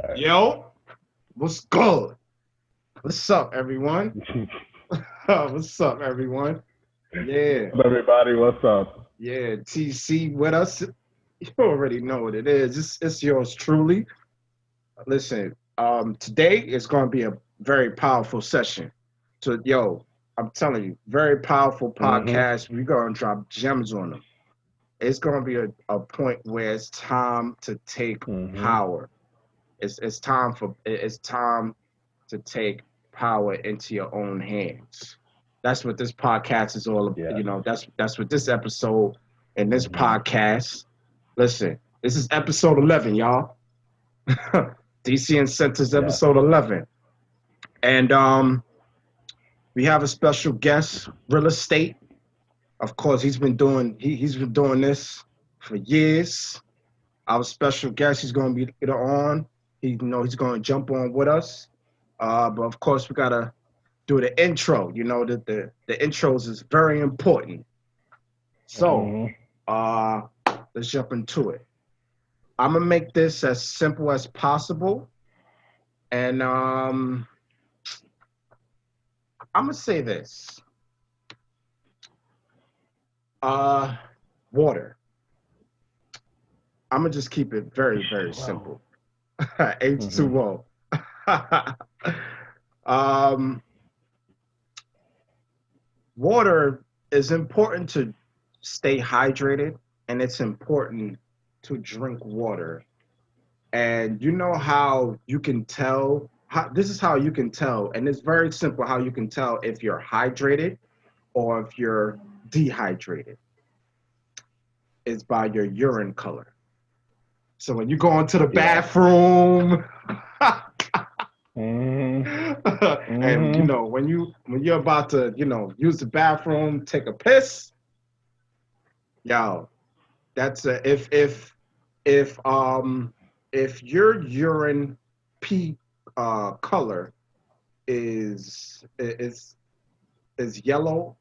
Yo, what's good? What's up, everyone? What's up, everyone? Yeah, What's up, everybody? What's up? yeah, TC with us. You already know what it is. It's yours truly. Listen, today is going to be a very powerful session. So, yo, I'm telling you, very powerful Mm-hmm. podcast. We're going to drop gems on them. It's going to be a point where it's time to take Mm-hmm. power. It's time to take power into your own hands. That's what this podcast is all about. Yeah. That's what this episode and this Mm-hmm. podcast. Listen, this is episode 11, y'all. DC Incentives Yeah. episode 11. And we have a special guest, real estate. Of course, he's been doing this for years. Our special guest, he's going to be later on. He's going to jump on with us. But of course, we gotta do the intro. The intros is very important. So, Mm-hmm. uh, let's jump into it. I'm gonna make this as simple as possible, and I'm gonna say this: uh, water. I'm gonna just keep it very, very H2O. simple. Mm-hmm. H2O. um, Water is important to stay hydrated, and it's important to drink water. And you know how you can tell, this is how you can tell, and it's very simple how you can tell if you're hydrated or if you're dehydrated, is by your urine color. So when you go into the Yeah. bathroom, Mm-hmm. and Mm-hmm. when you're about to use the bathroom, take a piss, yo, that's if if your urine pee color is is yellow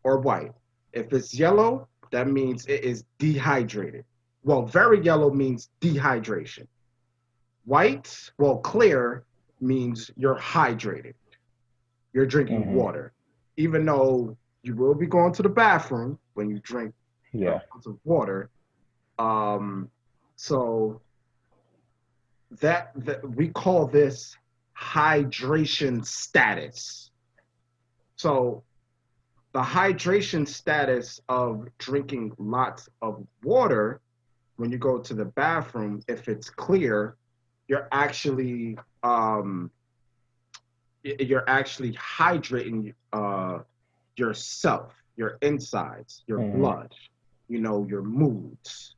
or white. If it's yellow, that means it is dehydrated. Well, very yellow means dehydration. White, well, clear means you're hydrated. You're drinking Mm-hmm. water. Even though you will be going to the bathroom when you drink Yeah. ounce of water. Um, so that we call this hydration status. So the hydration status of drinking lots of water when you go to the bathroom, if it's clear, you're actually um, you're actually hydrating yourself, your insides, your Mm-hmm. blood, your moods.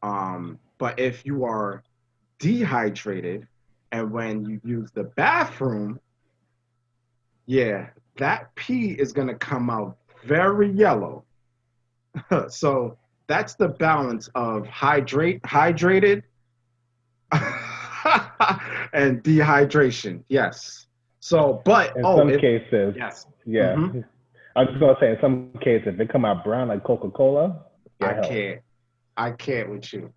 But if you are dehydrated and when you use the bathroom, yeah, that pee is going to come out very yellow. So that's the balance of hydrated and dehydration. Yes. So, but In oh, some if cases, yes, yeah. hmm I was just gonna say, in some cases, if it come out brown like Coca-Cola, yeah, I help. can't, I can't with you.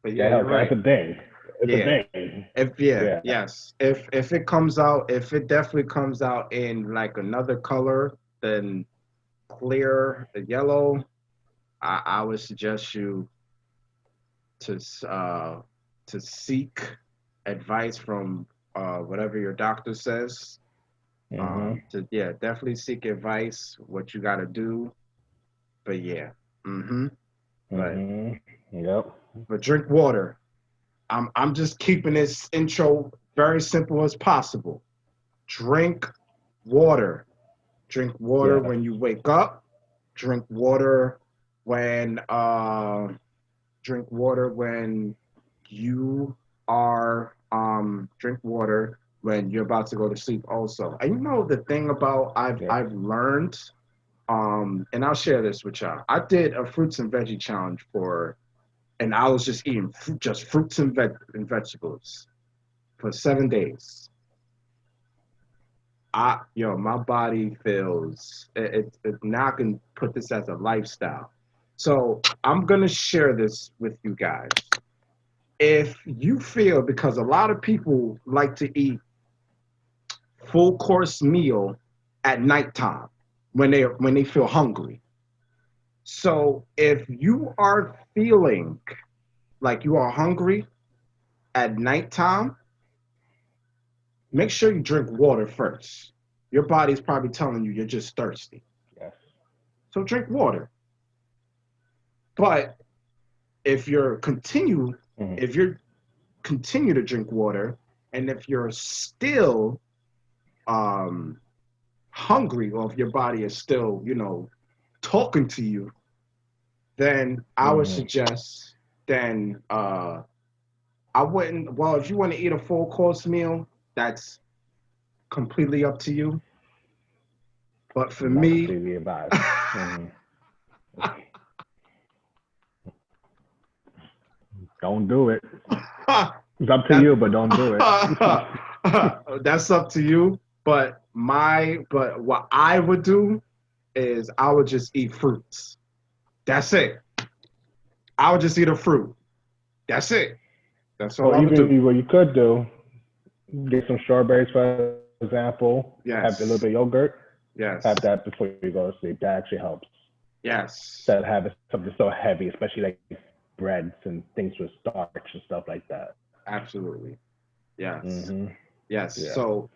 But yeah, Yeah, you're help. That's right. a thing. It's a Yeah. thing. If Yeah. yeah, yes. If it comes out, if it definitely comes out in like another color than clear yellow, I would suggest you to to seek advice from whatever your doctor says. Mm-hmm. To yeah, definitely seek advice what you got to do. But yeah, mm-hmm. But Mm-hmm. Yep. drink water. I'm just keeping this intro very simple as possible. Drink water. Drink water Yeah. when you wake up. Drink water when drink water when you are drink water when you're about to go to sleep also. And the thing about Yeah. I've learned, and I'll share this with y'all. I did a fruits and veggie challenge and I was just eating just fruits and vegetables for 7 days. My body feels now I can put this as a lifestyle. So I'm gonna share this with you guys. if you feel, because a lot of people like to eat full course meal at nighttime when they feel hungry. So if you are feeling like you are hungry at nighttime, make sure you drink water first. Your body's probably telling you you're just thirsty. Yes. So drink water. But if you're continue Mm-hmm. if you continue to drink water, and if you're still um hungry, or if your body is still, talking to you, then I would Mm-hmm. suggest, then I wouldn't. Well, if you want to eat a full course meal, that's completely up to you. But for Not me, completely advised. Mm-hmm. Don't do it. It's up to that you, but don't do it. that's up to you. But what I would do is I would just eat fruits. That's it. I would just eat a fruit. That's it. That's all Or I would do. even what you could do, get some strawberries, for example, have a little bit of Yes. yogurt, have Yes. that before you go to sleep. That actually helps. Yes. Instead of having something so heavy, especially like breads and things with starch and stuff like that. Absolutely. Yes. Hmm. Yes. Yeah. So,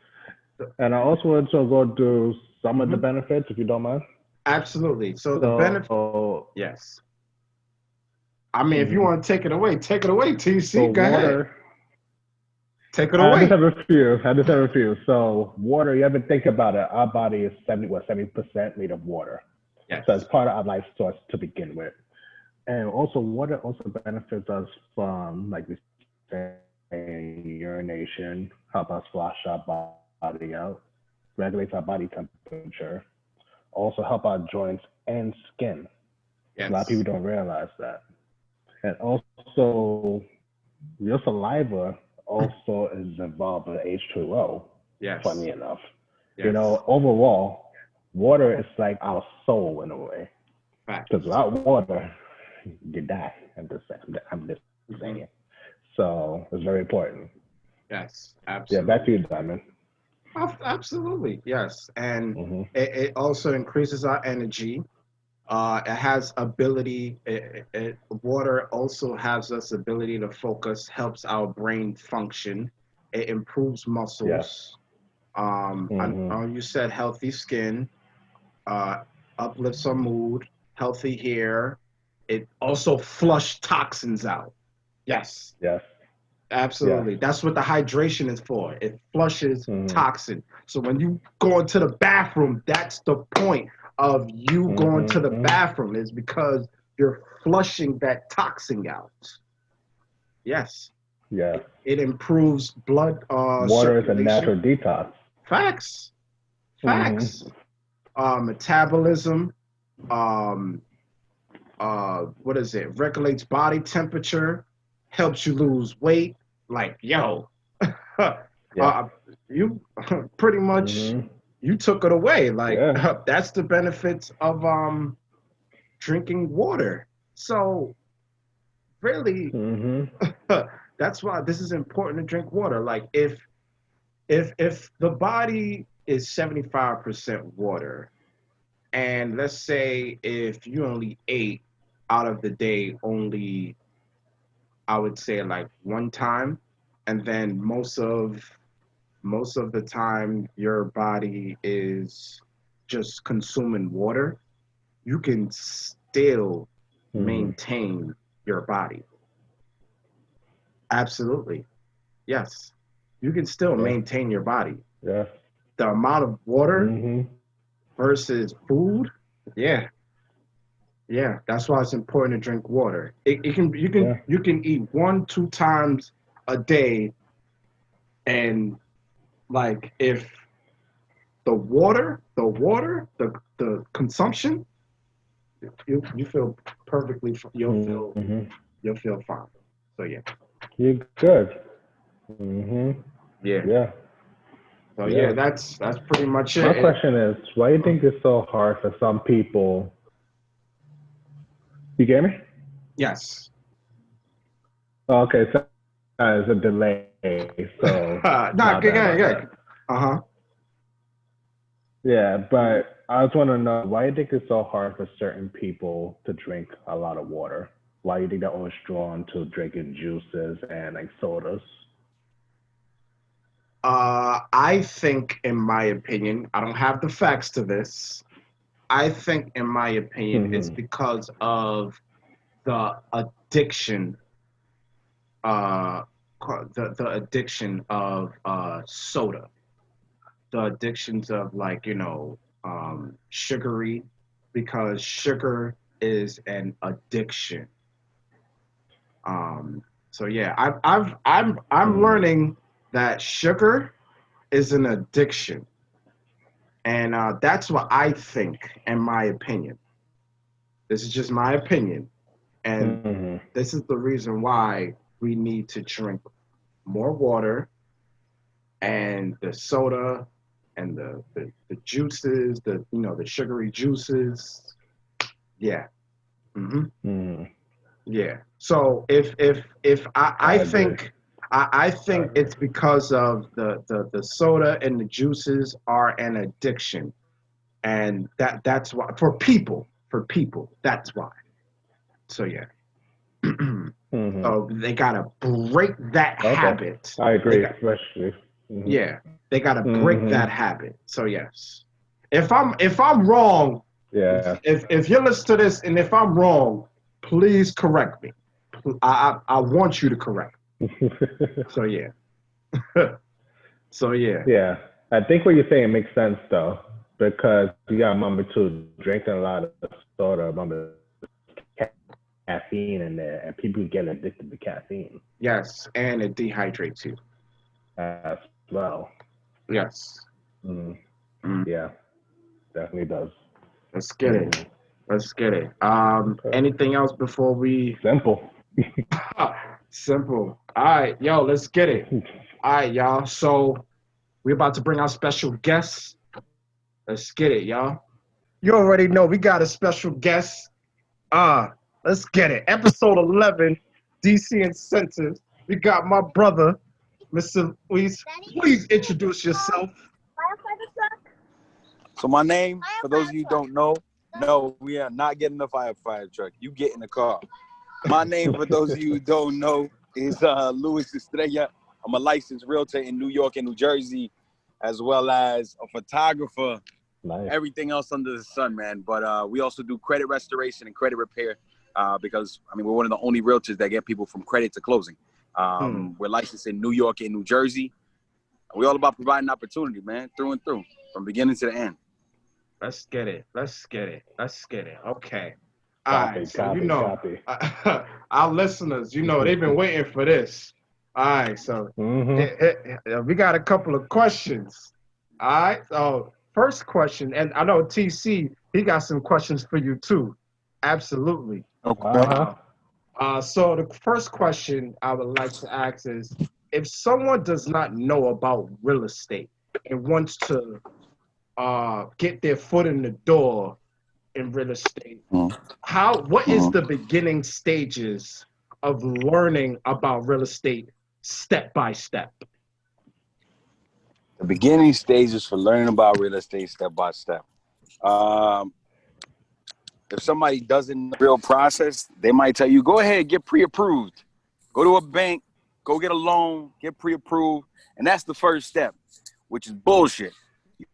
And I also want to go do some of the mhm, benefits, if you don't mind. absolutely. So the benefit. So, Yes. I mean, if you mhm. want to take it away, So TC. Go ahead. water. Take it I just away. have a few. I just have a few. So water. You ever think about it? Our body is 70% made of water. So it's Yes. part of our life source to begin with. And also, water also benefits us from, like we say, urination, help us flush our body out, regulates our body temperature, also help our joints and skin. A lot of people Yes. don't realize that. And also, your saliva also is involved with H2O, funny Yes. enough. Yes. Overall, water is like our soul in a way. Because Facts. without water, you die. I'm just saying. Hmm. So it's very important. Yes. Yeah, back to you, Absolutely. Diamond. Absolutely. Yes. And Hmm. it also increases our energy. It has ability. Water also has us ability to focus, helps our brain function. It improves Yes. muscles. Hmm. You said healthy skin, uh, uplifts our mood, healthy hair. It also flush toxins out. Yes, Yes. Yes. absolutely. That's what the hydration is for. It flushes Hmm. toxin. So when you go into the bathroom, that's the point of you going to the Hmm. bathroom, is because you're flushing that toxin out. Yes, Yes. it improves blood Water is a circulation. natural detox. Facts, Hmm. facts. Metabolism. Um, what is it? Regulates body temperature, helps you lose weight. Like, yo, Yes. you pretty much Hmm. you took it away. Like, Yeah. that's the benefits of drinking water. So really, Hmm. that's why this is important to drink water. Like, if the body is 75% water, and let's say if you only ate out of the day only, I would say like one time, and then most of the time your body is just consuming water, you can still Hmm. maintain your body. Absolutely. Yes. You can still Yeah. maintain your body. Yes. The amount of water Hmm. versus food, yeah, yeah. That's why it's important to drink water. It can Yeah. you can eat one, two times a day, and like if the consumption, you feel perfectly. Hmm. You'll feel fine. So yeah, You're good. Hmm. yeah. Yeah. So Yeah. yeah, that's pretty much My it. question is, why do you think it's so hard for some people? You get me? Yes. Okay, so there's a delay. So Nah, my good, bad good, about good. that. Uh-huh. Yeah, but I just want to know why you think it's so hard for certain people to drink a lot of water? Why you think they're always drawn to drinking juices and like sodas? I think, in my opinion, I don't have the facts to this. I think, in my opinion, it's Mm-hmm. because of the addiction, uh, the addiction of soda, the addictions of, like, sugary, because sugar is an addiction. Um, so yeah, I'm Mm-hmm. learning that sugar is an addiction, and that's what I think, in my opinion. This is just my opinion, and Mm-hmm. this is the reason why we need to drink more water, and the soda and the juices, the sugary juices. Yeah. Hmm. Mm-hmm. Yeah. So if I I agree. think I I think agree. it's because of the soda and the juices are an addiction, and that's why, for people that's why. So yeah. Mm-hmm. So they gotta break that Okay. habit. I They agree, got especially. Mm-hmm. Yeah, they gotta break Mm-hmm. that habit. So yes. If I'm wrong, Yeah. if you listen to this and if I'm wrong, please correct me. I want you to correct. So yeah. So yeah. Yeah. I think what you're saying makes sense though, because you got mama too drinking a lot of soda, mama caffeine in there, and people get addicted to caffeine Yes, and it dehydrates you. as well. Yes. Mm, Mm, yeah, definitely does. let's get it. Mm, Let's get it. okay. Anything else before we? Simple. Simple. All right, yo, let's get it. All right, y'all. So we're about to bring our special guest. Let's get it, y'all. You already know we got a special guest. Let's get it. Episode 11, DC Incentives. We got my brother, Mr. Luis. Please introduce yourself. So my name, for those of you who don't know, no, we are not getting the firefighter truck. You get in the car. My name, for those of you who don't know, is Luis Estrella. I'm a licensed realtor in New York and New Jersey, as well as a photographer, Nice. everything else under the sun, man. But we also do credit restoration and credit repair because, I mean, we're one of the only realtors that get people from credit to closing. We're licensed in New York and New Jersey. We're all about providing opportunity, man, through and through, from beginning to the end. Let's get it. Let's get it. Let's get it. Okay. All right. Copy, So, copy, copy. our listeners, they've been waiting for this. All right. So, Mm-hmm. we got a couple of questions. All right. So, first question, and I know TC, he got some questions for you too. Absolutely. Okay. Uh-huh. So, the first question I would like to ask is, if someone does not know about real estate and wants to get their foot in the door in real estate, what is Mhm. the beginning stages of learning about real estate step by step? The beginning stages for learning about real estate step by step. Um, if somebody doesn't know the real process, they might tell you, go ahead, get pre-approved. Go to a bank, go get a loan, get pre-approved. And that's the first step, which is bullshit.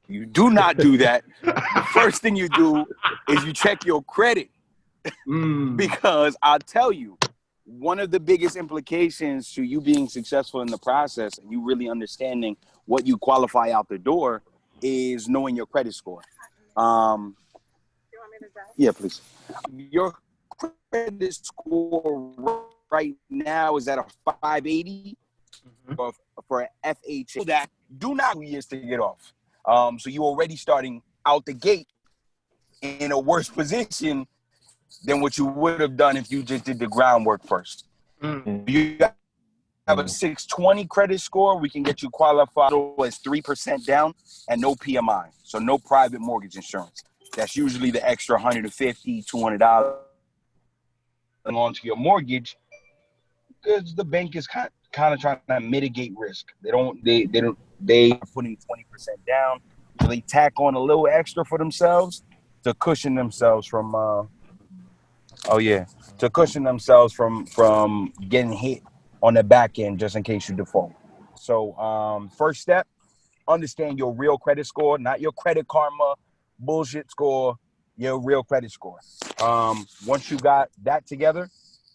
You do not do that. The first thing you do is you check your credit. Because I'll tell you, one of the biggest implications to you being successful in the process and you really understanding what you qualify out the door is knowing your credit score. Yeah, please. Your credit score right now is at a 580 for FHA. That do not years to get off. So you're already starting out the gate in a worse position than what you would have done if you just did the groundwork first. You have a 620 credit score, we can get you qualified as 3% down and no PMI, so no private mortgage insurance. That's usually the extra $150, $200 onto your mortgage because the bank is kind of trying to mitigate risk. They are putting 20% down, so they tack on a little extra for themselves to cushion themselves from from getting hit on the back end just in case you default. So first step, understand your real credit score, not your Credit Karma bullshit score, your real credit score. Once you got that together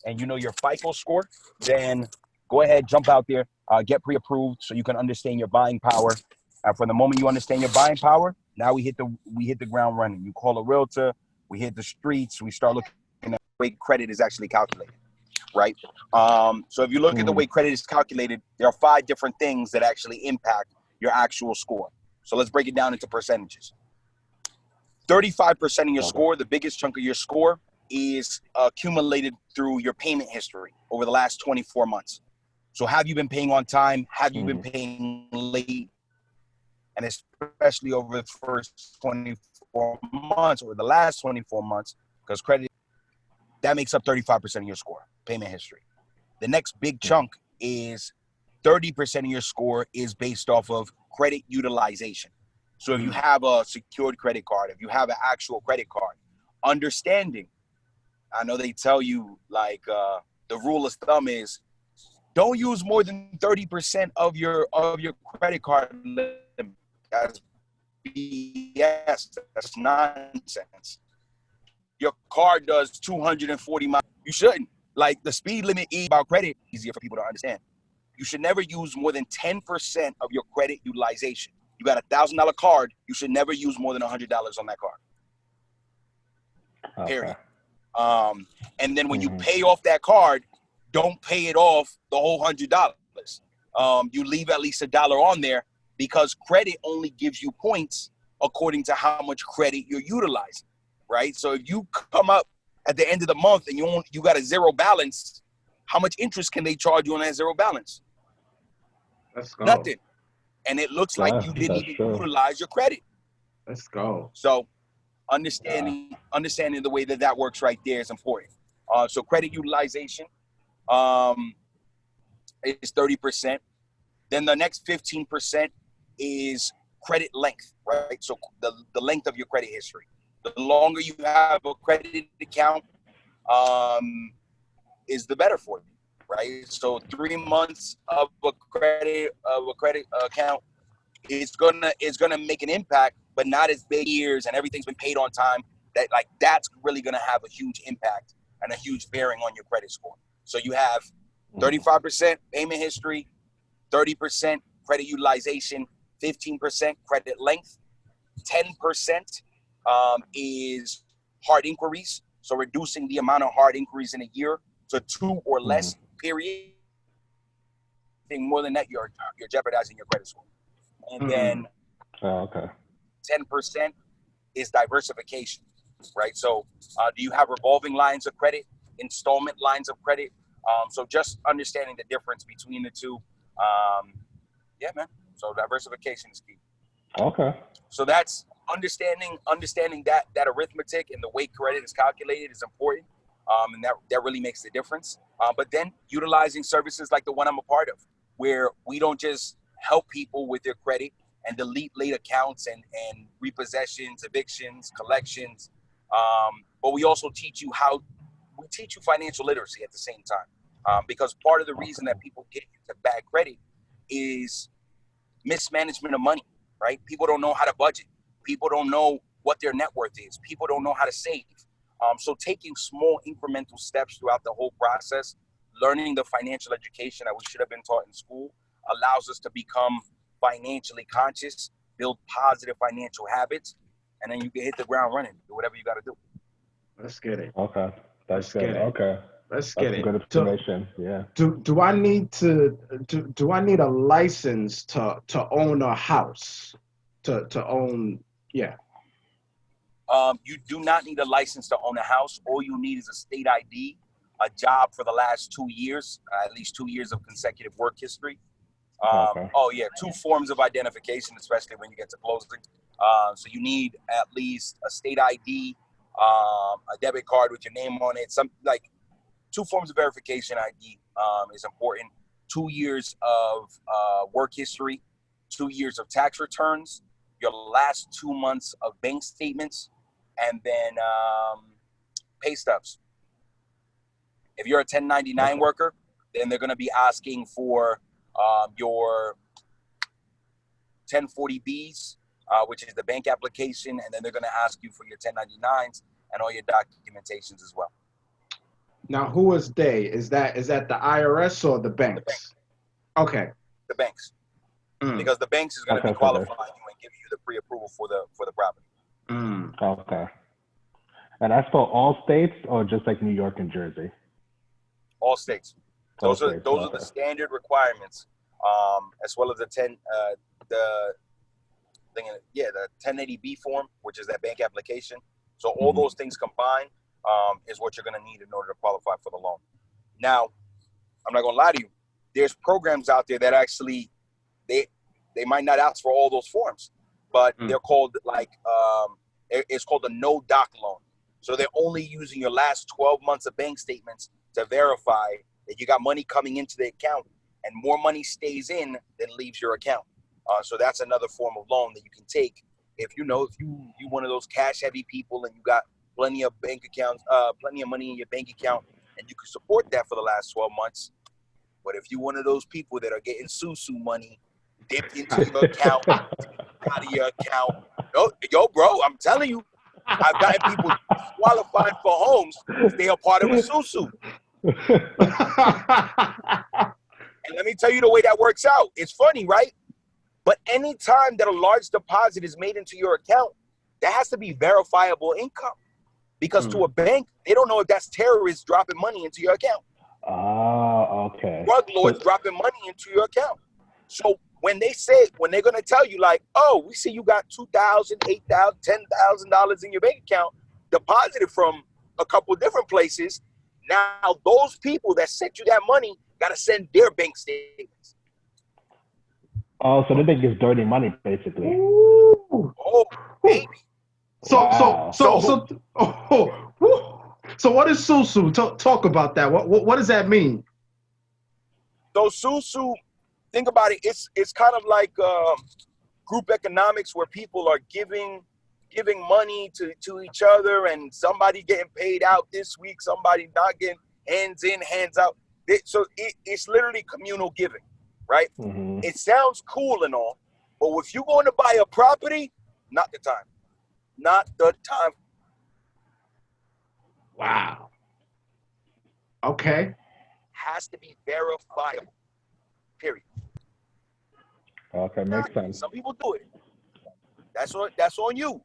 and you know your FICO score, then go ahead, jump out there, get pre-approved so you can understand your buying power. And from the moment you understand your buying power, now we hit the ground running. You call a realtor, we hit the streets, we start looking at the way credit is actually calculated, right? So if you look at the way credit is calculated, there are 5 different things that actually impact your actual score. So let's break it down into percentages. 35% of your score, the biggest chunk of your score, is accumulated through your payment history over the last 24 months. So have you been paying on time? Have you been paying late? And especially over the first 24 months or the last 24 months, because credit, that makes up 35% of your score, payment history. The next big chunk is 30% of your score is based off of credit utilization. So if you have a secured credit card, if you have an actual credit card, understanding, I know they tell you like the rule of thumb is don't use more than 30% of your credit card limit. That's BS. That's nonsense. Your car does 240 miles. You shouldn't. Like the speed limit is about credit, easier for people to understand. You should never use more than 10% of your credit utilization. You got $1,000 card, you should never use more than $100 on that card. Period. And then when you pay off that card, don't pay it off the whole $100. You leave at least $1 on there because credit only gives you points according to how much credit you're utilizing, right? So if you come up at the end of the month and you got a zero balance, how much interest can they charge you on that zero balance? Let's go. Nothing. And it looks like you didn't even utilize your credit. Let's go. So understanding the way that works right there is important. So credit utilization is 30%. Then the next 15% is credit length, right? So the length of your credit history. The longer you have a credit account, is the better for you, right? So 3 months of a credit account is gonna make an impact, but not as big years and everything's been paid on time. That's really gonna have a huge impact and a huge bearing on your credit score. So you have 35% payment history, 30% credit utilization, 15% credit length, 10% is hard inquiries. So reducing the amount of hard inquiries in a year to 2 or less, period. Anything more than that, you're jeopardizing your credit score. And then 10% is diversification, right? So do you have revolving lines of credit, installment lines of credit? So just understanding the difference between the two. Yeah, man. So diversification is key. Okay. So that's understanding that arithmetic and the way credit is calculated is important. And that really makes the difference. But then utilizing services like the one I'm a part of, where we don't just help people with their credit and delete late accounts and repossessions, evictions, collections. But we also teach you financial literacy at the same time. Because part of the reason that people get into bad credit is mismanagement of money, right? People don't know how to budget. People don't know what their net worth is. People don't know how to save. So taking small incremental steps throughout the whole process, learning the financial education that we should have been taught in school, allows us to become financially conscious, build positive financial habits, and then you can hit the ground running, do whatever you got to do. Let's get it. Okay. That's good. Okay. Let's get it. Good information. Yeah. Do I need a license to own a house? To own, yeah. You do not need a license to own a house. All you need is a state ID, a job for the last 2 years, at least 2 years of consecutive work history. Oh yeah, 2 forms of identification, especially when you get to closing. So you need at least a state ID, a debit card with your name on it, 2 forms of verification ID, is important. 2 years of work history, 2 years of tax returns, your last 2 months of bank statements, and then pay stubs. If you're a 1099 worker, then they're going to be asking for your 1040Bs, which is the bank application, and then they're going to ask you for your 1099s and all your documentations as well. Now, who is they? Is that the IRS or the banks? The bank. Okay. The banks, because the banks is going to be qualifying you and giving you the pre-approval for the property. Okay. And that's for all states or just like New York and Jersey? All states. Those are Okay. the standard requirements, as well as the 1080B form, which is that bank application. So all those things combined is what you're going to need in order to qualify for the loan. Now, I'm not going to lie to you. There's programs out there that actually they might not ask for all those forms, but they're called it's called a no doc loan. So they're only using your last 12 months of bank statements to verify that you got money coming into the account, and more money stays in than leaves your account. So that's another form of loan that you can take if you one of those cash heavy people and you got plenty of bank accounts, plenty of money in your bank account, and you can support that for the last 12 months. But if you're one of those people that are getting susu money dipped into your account, out of your account, yo, bro, I'm telling you, I've gotten people qualified for homes if they are part of a susu. And let me tell you the way that works out. It's funny, right? But anytime that a large deposit is made into your account, that has to be verifiable income. Because to a bank, they don't know if that's terrorists dropping money into your account. Okay. Drug lords dropping money into your account. So when they're going to tell you like, oh, we see you got $2,000, $8,000, $10,000 in your bank account deposited from a couple different places. Now those people that sent you that money got to send their bank statements. Oh, so they think it's dirty money, basically. Ooh. Oh, baby. So what is susu? Talk about that. What does that mean? So susu, think about it. It's kind of like group economics where people are giving money to each other, and somebody getting paid out this week, somebody not getting hands in, hands out. So it's literally communal giving, right? Mm-hmm. It sounds cool and all, but if you're going to buy a property, not the time. Not the time. Wow. Okay. Has to be verifiable. Period. Okay, makes sense. Some people do it. That's on you.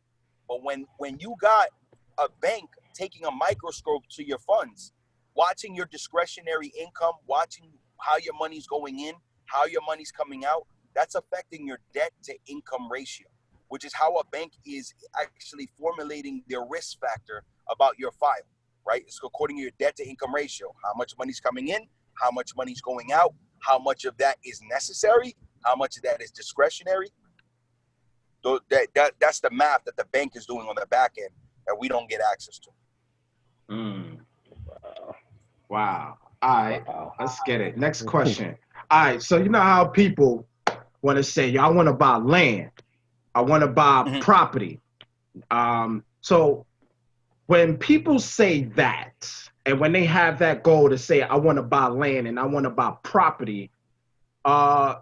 But when you got a bank taking a microscope to your funds, watching your discretionary income, watching how your money's going in, how your money's coming out, that's affecting your debt to income ratio, which is how a bank is actually formulating their risk factor about your file, right? It's according to your debt to income ratio, how much money's coming in, how much money's going out, how much of that is necessary, how much of that is discretionary. So that's the math that the bank is doing on the back end that we don't get access to. Wow. All right, let's get it. Next question. All right, so you know how people want to say, "Yo, I want to buy land. I want to buy property." So when people say that, and when they have that goal to say, "I want to buy land and I want to buy property,"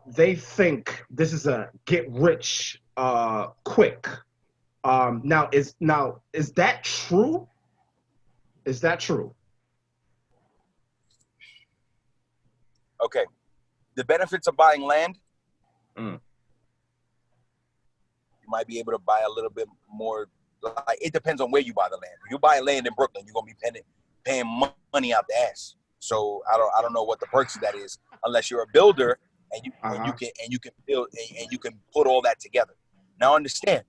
they think this is a get rich quick. Now is that true? Is that true? Okay. The benefits of buying land, you might be able to buy a little bit more. Like, it depends on where you buy the land. If you buy land in Brooklyn, you're gonna be paying money out the ass. So I don't know what the perks of that is, unless you're a builder and you can build and you can put all that together. Now understand,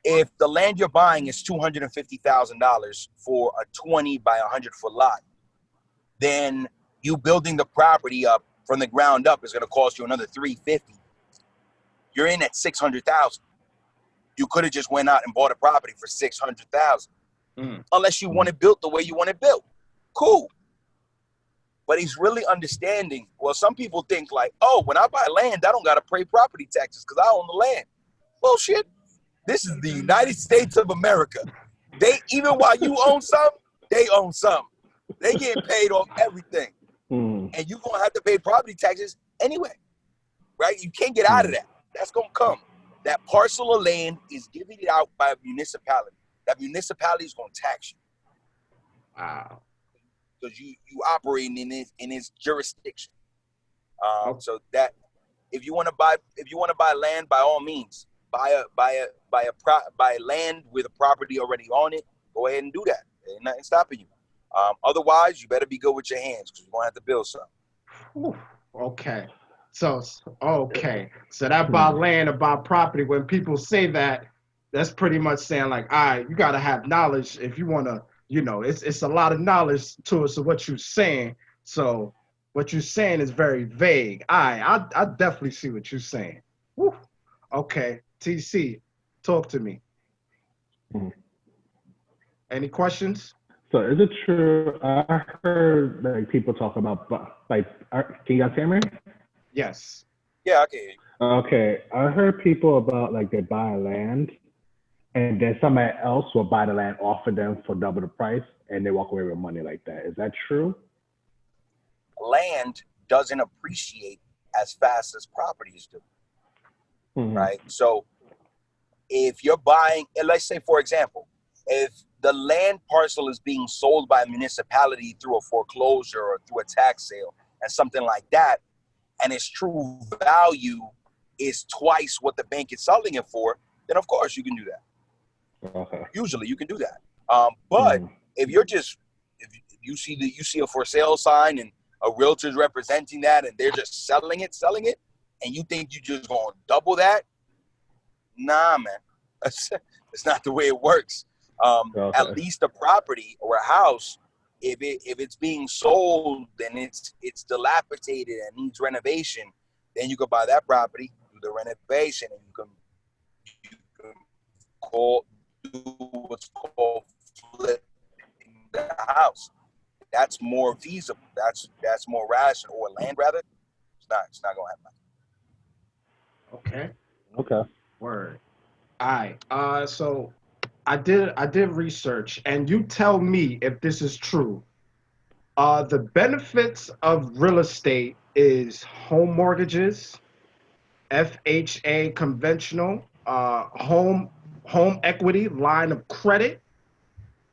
if the land you're buying is $250,000 for a 20 by 100-foot lot, then you building the property up from the ground up is going to cost you another $350,000. You're in at $600,000. You could have just went out and bought a property for $600,000, unless you want it built the way you want it built. Cool. but he's really understanding. Well, some people think like, oh, when I buy land, I don't got to pay property taxes because I own the land. Bullshit. This is the United States of America. They, even while you own some, they own some. They getting paid off everything. And you're going to have to pay property taxes anyway, right? You can't get out of that. That's going to come. That parcel of land is given it out by a municipality. That municipality is going to tax you. Wow. Because you operating in its jurisdiction. So that if you want to buy land, by all means, buy land with a property already on it. Go ahead and do that. Ain't nothing stopping you. Otherwise, you better be good with your hands because you're gonna have to build something. Okay. So that buy land or buy property. When people say that, that's pretty much saying like, all right, you gotta have knowledge if you wanna. It's a lot of knowledge to us of what you're saying. So what you're saying is very vague. I definitely see what you're saying. Woo. Okay, TC, talk to me. Any questions? So is it true? I heard like people talk about can you guys hear me? Yes. Yeah, I can hear you. Okay, I heard people about like they buy land, and then somebody else will buy the land off of them for double the price, and they walk away with money like that. Is that true? Land doesn't appreciate as fast as properties do, right? So if you're buying, and let's say, for example, if the land parcel is being sold by a municipality through a foreclosure or through a tax sale and something like that, and its true value is twice what the bank is selling it for, then of course you can do that. Okay. Usually you can do that. But if you're just, if you see a for sale sign and a realtor's representing that and they're just selling it, and you think you just gonna double that, nah, man, it's not the way it works. At least a property or a house, if it's being sold and it's dilapidated and needs renovation, then you can buy that property, do the renovation, and you can do what's called flipping the house. That's more feasible. That's more rational. Or land rather. It's not gonna happen. Okay. Word. All right. So I did research, and you tell me if this is true. The benefits of real estate is home mortgages, FHA conventional, home equity line of credit,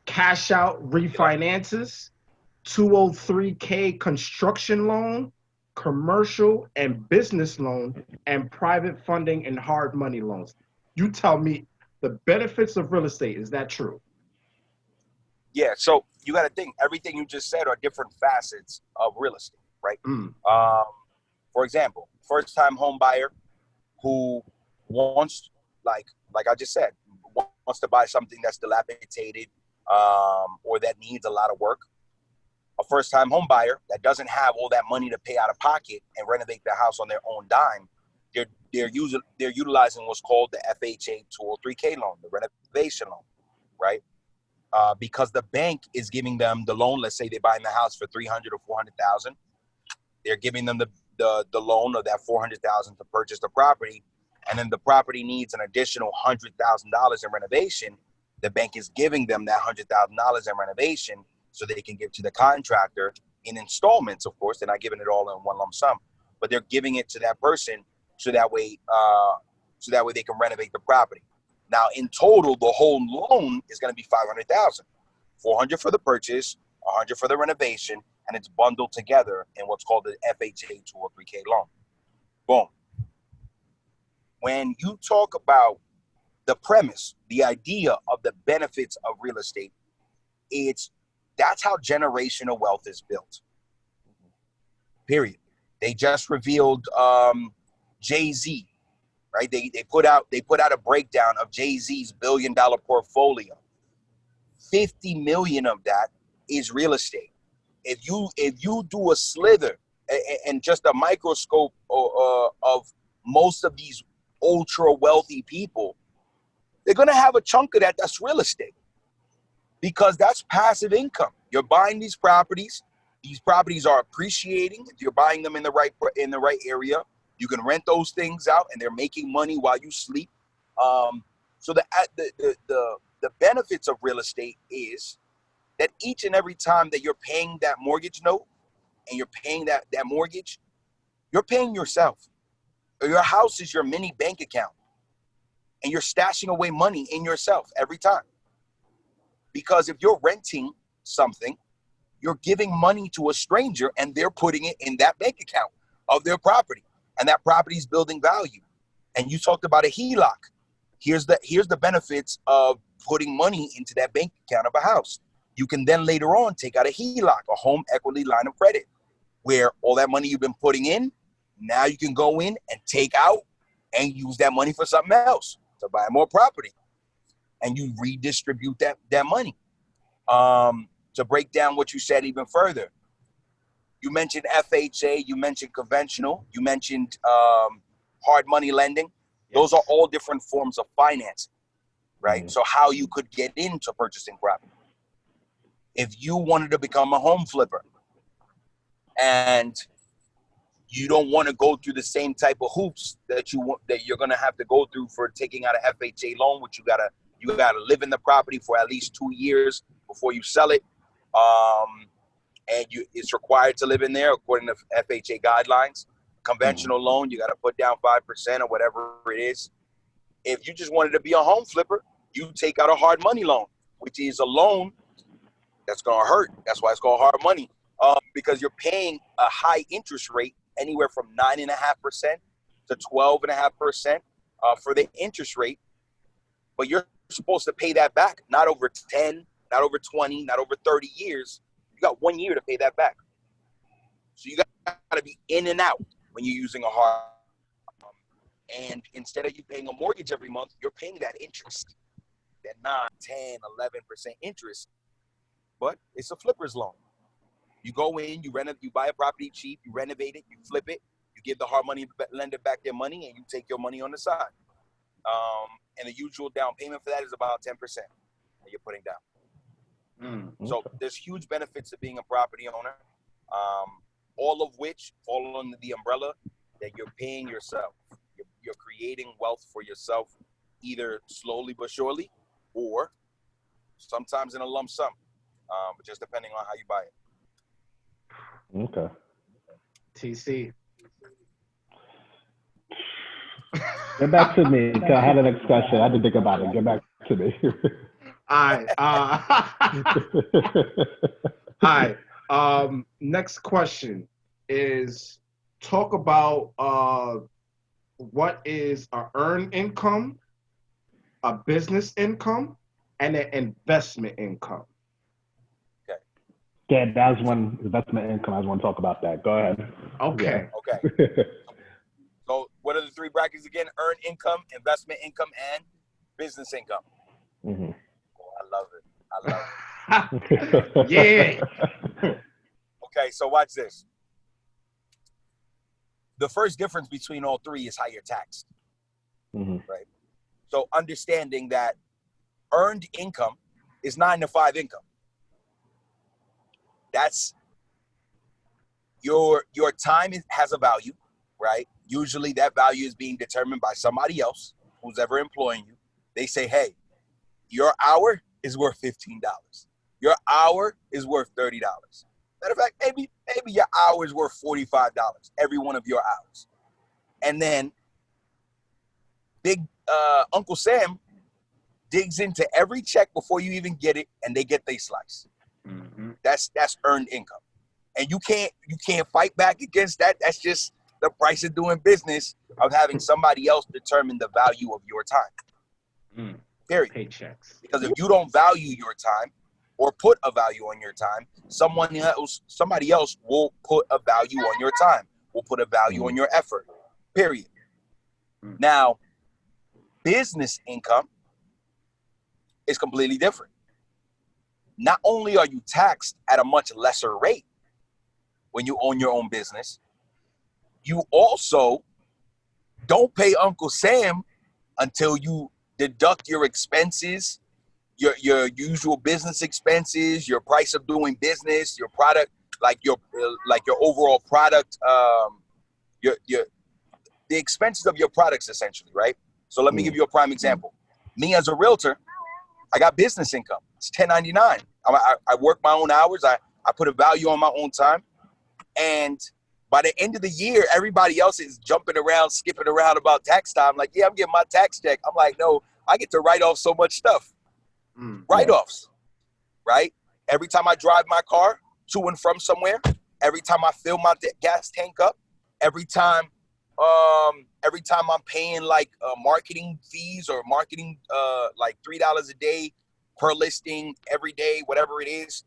cash out refinances, 203k construction loan, commercial and business loan, and private funding and hard money loans. You tell me the benefits of real estate. Is that true? Yeah, so you got to think, everything you just said are different facets of real estate, right? For example, first-time home buyer who wants, like I just said, wants to buy something that's dilapidated or that needs a lot of work. A first-time home buyer that doesn't have all that money to pay out of pocket and renovate their house on their own dime, they're utilizing what's called the FHA 203k loan, the renovation loan, right? Because the bank is giving them the loan. Let's say they're buying the house for $300,000 or $400,000. They're giving them the loan of that $400,000 to purchase the property, and then the property needs an additional $100,000 in renovation. The bank is giving them that $100,000 in renovation so they can give to the contractor in installments. Of course, they're not giving it all in one lump sum, but they're giving it to that person so that way they can renovate the property. Now, in total, the whole loan is going to be $500,000, $400 for the purchase, $100 for the renovation, and it's bundled together in what's called the FHA 203k loan. Boom. When you talk about the premise, the idea of the benefits of real estate, that's how generational wealth is built. Period. They just revealed Jay-Z. Right? They put out a breakdown of Jay-Z's $1 billion portfolio. 50 million of that is real estate. If you do a slither and just a microscope of most of these ultra wealthy people, they're gonna have a chunk of that's real estate, because that's passive income. You're buying these properties, These properties are appreciating if you're buying them in the right area. You can rent those things out, and they're making money while you sleep. So the benefits of real estate is that each and every time that you're paying that mortgage note and you're paying that mortgage, you're paying yourself. Your house is your mini bank account, and you're stashing away money in yourself every time. Because if you're renting something, you're giving money to a stranger, and they're putting it in that bank account of their property, and that property is building value. And you talked about a HELOC. Here's the benefits of putting money into that bank account of a house. You can then later on take out a HELOC, a home equity line of credit, where all that money you've been putting in, now you can go in and take out and use that money for something else, to buy more property, and you redistribute that money. To break down what you said even further, you mentioned FHA, you mentioned conventional, you mentioned hard money lending. Those are all different forms of financing, right? So how you could get into purchasing property. If you wanted to become a home flipper and you don't want to go through the same type of hoops that you're going to have to go through for taking out an FHA loan, which you gotta live in the property for at least 2 years before you sell it, and it's required to live in there according to FHA guidelines. Conventional loan, you got to put down 5% or whatever it is. If you just wanted to be a home flipper, you take out a hard money loan, which is a loan that's going to hurt. That's why it's called hard money, because you're paying a high interest rate, anywhere from 9.5% to 12.5% for the interest rate. But you're supposed to pay that back, not over 10, not over 20, not over 30 years. You got 1 year to pay that back. So you got to be in and out when you're using a hard. And instead of you paying a mortgage every month, you're paying that interest, that 9, 10, 11% interest. But it's a flipper's loan. You go in, you buy a property cheap, you renovate it, you flip it, you give the hard money lender back their money, and you take your money on the side. And the usual down payment for that is about 10% that you're putting down. So there's huge benefits to being a property owner, all of which fall under the umbrella that you're paying yourself. You're creating wealth for yourself, either slowly but surely, or sometimes in a lump sum, but just depending on how you buy it. Okay. TC. Get back to me. I had the next question. I had to think about it. Get back to me. All right. Next question is, talk about what is an earned income, a business income, and an investment income. Yeah, that was one investment income. I just want to talk about that. Go ahead. Okay. Yeah. Okay. So what are the three brackets again? Earned income, investment income, and business income. Mm-hmm. Oh, I love it. Yeah. Okay, so watch this. The first difference between all three is how you're taxed. Right? So understanding that earned income is 9 to 5 income. That's your time has a value, right? Usually that value is being determined by somebody else who's ever employing you. They say, hey, your hour is worth $15. Your hour is worth $30. Matter of fact, maybe your hour is worth $45, every one of your hours. And then big Uncle Sam digs into every check before you even get it, and they get their slice. That's earned income. And you can't fight back against that. That's just the price of doing business, of having somebody else determine the value of your time. Period. Paychecks. Because if you don't value your time or put a value on your time, somebody else will put a value on your time, will put a value on your effort. Period. Now, business income is completely different. Not only are you taxed at a much lesser rate when you own your own business, you also don't pay Uncle Sam until you deduct your expenses, your usual business expenses, your price of doing business, your product, like your overall product, your the expenses of your products essentially, right? So let me give you a prime example. Me as a realtor, I got business income. It's 1099. I work my own hours. I put a value on my own time. And by the end of the year, everybody else is jumping around, skipping around about tax time. Like, yeah, I'm getting my tax check. I'm like, no, I get to write off so much stuff. Write-offs, right? Every time I drive my car to and from somewhere, every time I fill my gas tank up, every time I'm paying like marketing fees or marketing like $3 a day per listing every day, whatever it is,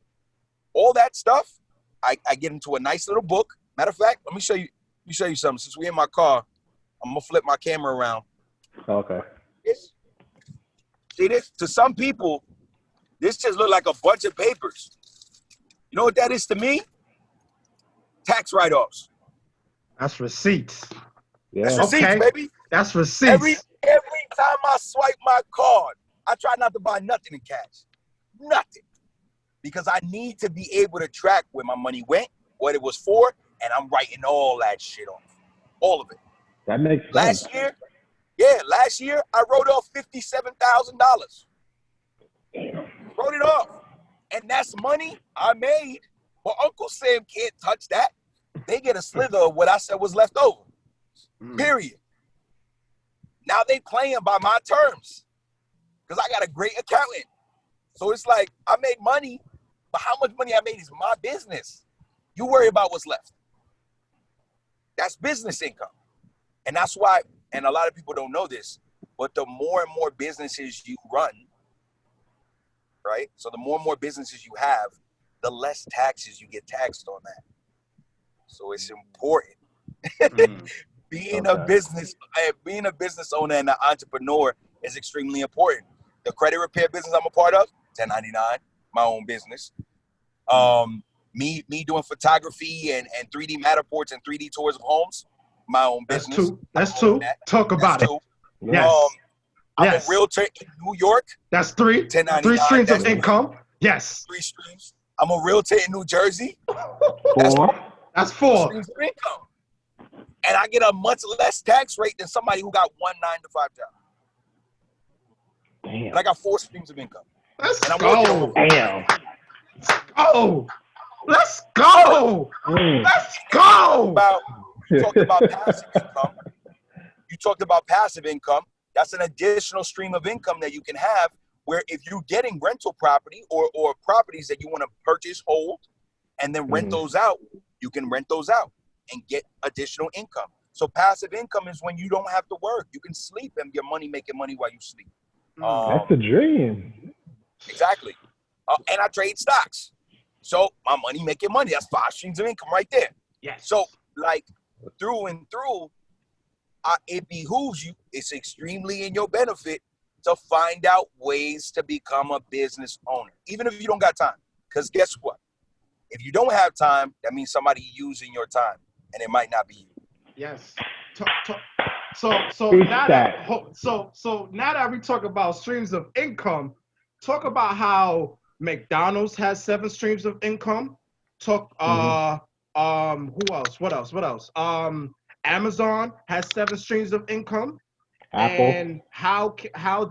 all that stuff, I get into a nice little book. Matter of fact, let me show you something. Since we're in my car, I'm gonna flip my camera around. Okay. See this? To some people, this just look like a bunch of papers. You know what that is to me? Tax write-offs. That's receipts. Yeah. That's receipts, baby. That's receipts. Every time I swipe my card, I try not to buy nothing in cash. Nothing. Because I need to be able to track where my money went, what it was for, and I'm writing all that shit off. All of it. That makes sense. Last year, I wrote off $57,000. Wrote it off. And that's money I made. But Uncle Sam can't touch that. They get a slither of what I said was left over. Period. Now they playing by my terms. Because I got a great accountant. So it's like, I made money, but how much money I made is my business. You worry about what's left. That's business income. And that's why, and a lot of people don't know this, but the more and more businesses you run, right? So the more and more businesses you have, the less taxes you get taxed on that. So it's important. Being a business owner and an entrepreneur is extremely important. The credit repair business I'm a part of, 1099, my own business. Me doing photography and 3D Matterports and 3D tours of homes, my own business. That's two. Talk about it. Yes. I'm a realtor in New York. That's three. 1099. Three streams of income. Yes. 3 streams. I'm a realtor in New Jersey. 4. That's 4 streams of income. And I get a much less tax rate than somebody who got 1 9-to-5 job. Damn. And I got 4 streams of income. Let's and I'm go. Damn. Let's go. Let's go. You talked about passive income. You talked about passive income. That's an additional stream of income that you can have where if you're getting rental property or properties that you want to purchase, hold, and then rent those out, you can rent those out and get additional income. So passive income is when you don't have to work. You can sleep and your money making money while you sleep. That's the dream. Exactly. And I trade stocks. So my money making money. That's 5 streams of income right there. Yes. So like through and through, it behooves you. It's extremely in your benefit to find out ways to become a business owner, even if you don't got time. Because guess what? If you don't have time, that means somebody using your time, and it might not be you. Yes. So now that we talk about streams of income, talk about how McDonald's has 7 streams of income. Who else? What else? Amazon has 7 streams of income. Apple. And how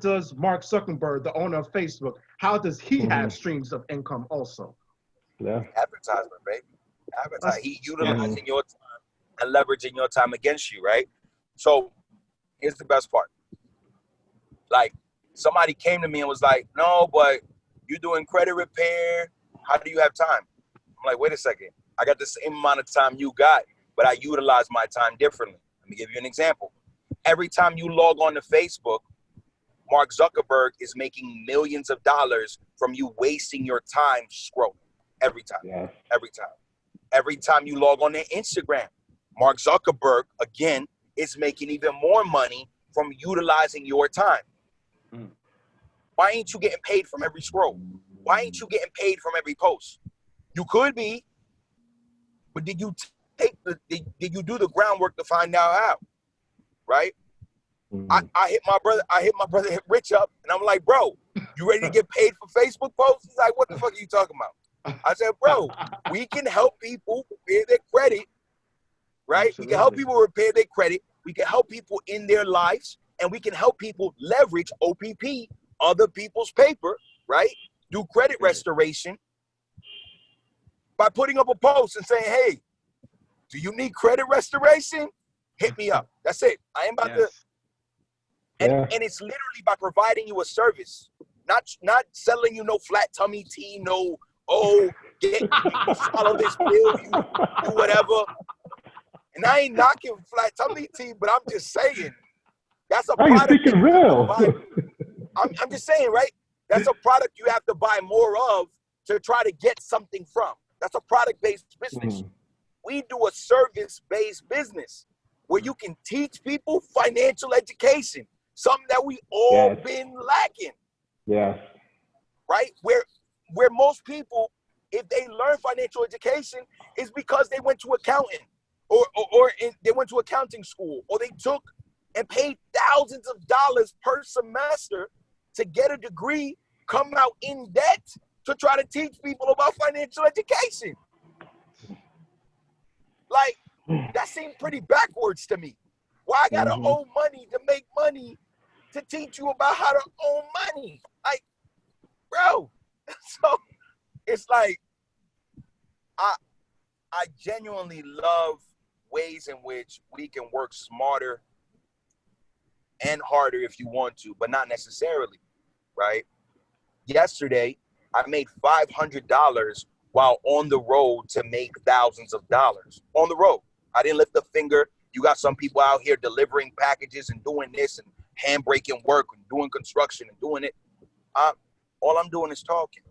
does Mark Zuckerberg, the owner of Facebook, how does he have streams of income also? Yeah. Advertisement, baby. He utilizing your time and leveraging your time against you, right? So here's the best part. Like somebody came to me and was like, no, but you're doing credit repair. How do you have time? I'm like, wait a second. I got the same amount of time you got, but I utilize my time differently. Let me give you an example. Every time you log on to Facebook, Mark Zuckerberg is making millions of dollars from you wasting your time scrolling. Every time. Yeah. Every time. Every time you log on to Instagram, Mark Zuckerberg, again, is making even more money from utilizing your time. Why ain't you getting paid from every scroll? Why ain't you getting paid from every post? You could be, but did you do the groundwork to find out how? Right? I hit my brother Rich up, and I'm like, bro, you ready to get paid for Facebook posts? He's like, what the fuck are you talking about? I said, bro, we can help people repair their credit, right? Absolutely. We can help people repair their credit. We can help people in their lives, and we can help people leverage OPP, other people's paper, right? Do credit restoration by putting up a post and saying, hey, do you need credit restoration? Hit me up. That's it. I am about to. And it's literally by providing you a service, not selling you no flat tummy tea, no, get you swallow this pill, you do whatever. And I ain't knocking flat tummy tea, but I'm just saying that's a product. You're speaking real. I'm just saying, right? That's a product you have to buy more of to try to get something from. That's a product-based business. We do a service-based business where you can teach people financial education, something that we all been lacking. Yes. Right? Where most people, if they learn financial education, is because they went to accounting or they went to accounting school, or they took and paid thousands of dollars per semester to get a degree, come out in debt to try to teach people about financial education. Like, that seemed pretty backwards to me. Why I gotta owe money to make money to teach you about how to own money? Like, bro. So it's like, I genuinely love ways in which we can work smarter and harder if you want to, but not necessarily, right? Yesterday, I made $500 while on the road to make thousands of dollars on the road. I didn't lift a finger. You got some people out here delivering packages and doing this and handbraking work and doing construction and doing it. All I'm doing is talking.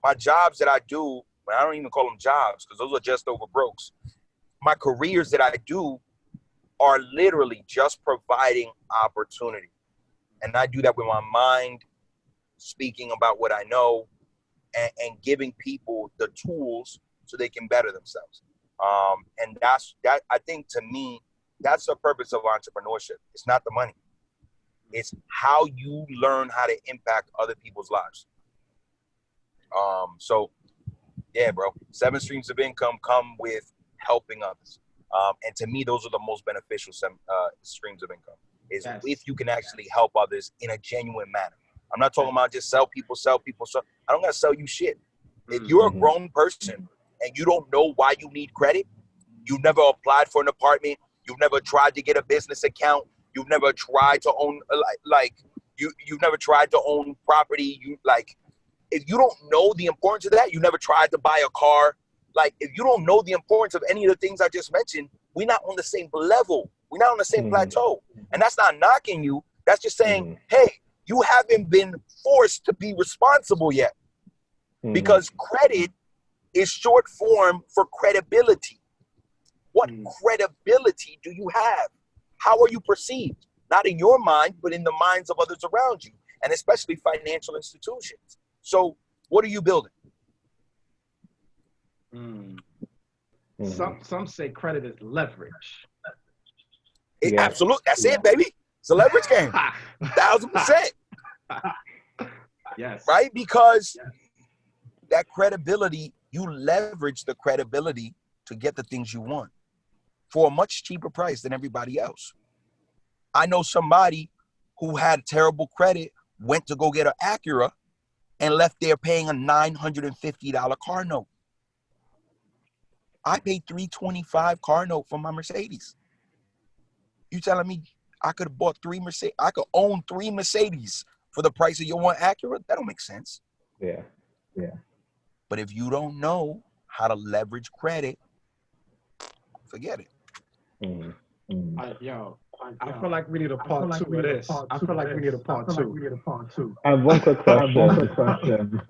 My jobs that I do, I don't even call them jobs because those are just over brokes. My careers that I do are literally just providing opportunity. And I do that with my mind, speaking about what I know, and giving people the tools so they can better themselves. And that's that. I think, to me, that's the purpose of entrepreneurship. It's not the money. It's how you learn how to impact other people's lives. So yeah, bro, 7 streams of income come with helping others. And to me, those are the most beneficial streams of income, is if you can actually help others in a genuine manner. I'm not talking about just sell people. I don't gotta sell you shit. If you're a grown person and you don't know why you need credit, you've never applied for an apartment, you've never tried to get a business account, you've never tried to own you've never tried to own property, if you don't know the importance of that, you never tried to buy a car. Like, if you don't know the importance of any of the things I just mentioned, we're not on the same level. We're not on the same plateau. And that's not knocking you. That's just saying, hey, you haven't been forced to be responsible yet. Because credit is short form for credibility. What credibility do you have? How are you perceived? Not in your mind, but in the minds of others around you, and especially financial institutions. So what are you building? Some say credit is leverage. Absolutely. That's it, baby. It's a leverage game. 1,000%. Yes. Right? Because that credibility, you leverage the credibility to get the things you want for a much cheaper price than everybody else. I know somebody who had terrible credit, went to go get an Acura, and left there paying a $950 car note. I paid $325 car note for my Mercedes. You telling me I could have bought 3 Mercedes? I could own 3 Mercedes for the price of your one Acura? That don't make sense. Yeah. But if you don't know how to leverage credit, forget it. I feel like we need a part 2 of this. I feel like we need a part 2. I have one quick question.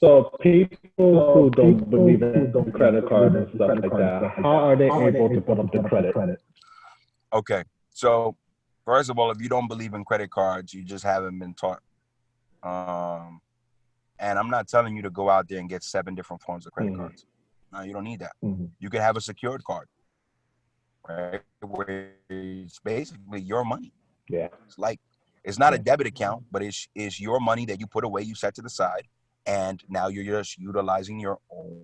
So people who don't believe in credit cards and stuff like that, how are they able to build up their credit? Okay, so first of all, if you don't believe in credit cards, you just haven't been taught. And I'm not telling you to go out there and get 7 different forms of credit cards. No, you don't need that. You can have a secured card, right? Where it's basically your money. Yeah. It's not a debit account, but it's your money that you put away, you set to the side, and now you're just utilizing your own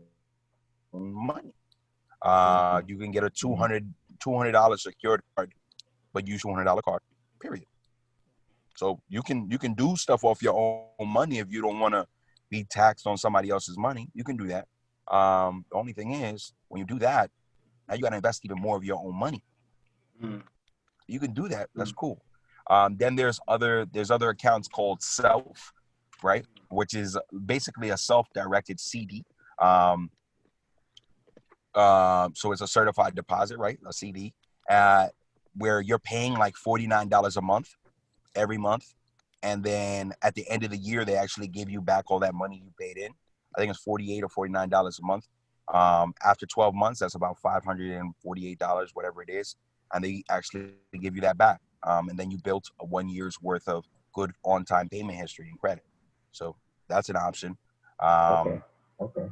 money. You can get a $200 secured card, but use $200 card. Period. So you can do stuff off your own money if you don't want to be taxed on somebody else's money. You can do that. The only thing is, when you do that, now you got to invest even more of your own money. Mm. You can do that. That's cool. Then there's other accounts called Self, right? Which is basically a self-directed CD. So it's a certified deposit, right? A CD, where you're paying like $49 a month every month, and then at the end of the year they actually give you back all that money you paid in. I think it's $48 or $49 a month. After 12 months, that's about $548, whatever it is, and they actually give you that back. And then you built a 1 year's worth of good on-time payment history and credit. So that's an option. Okay.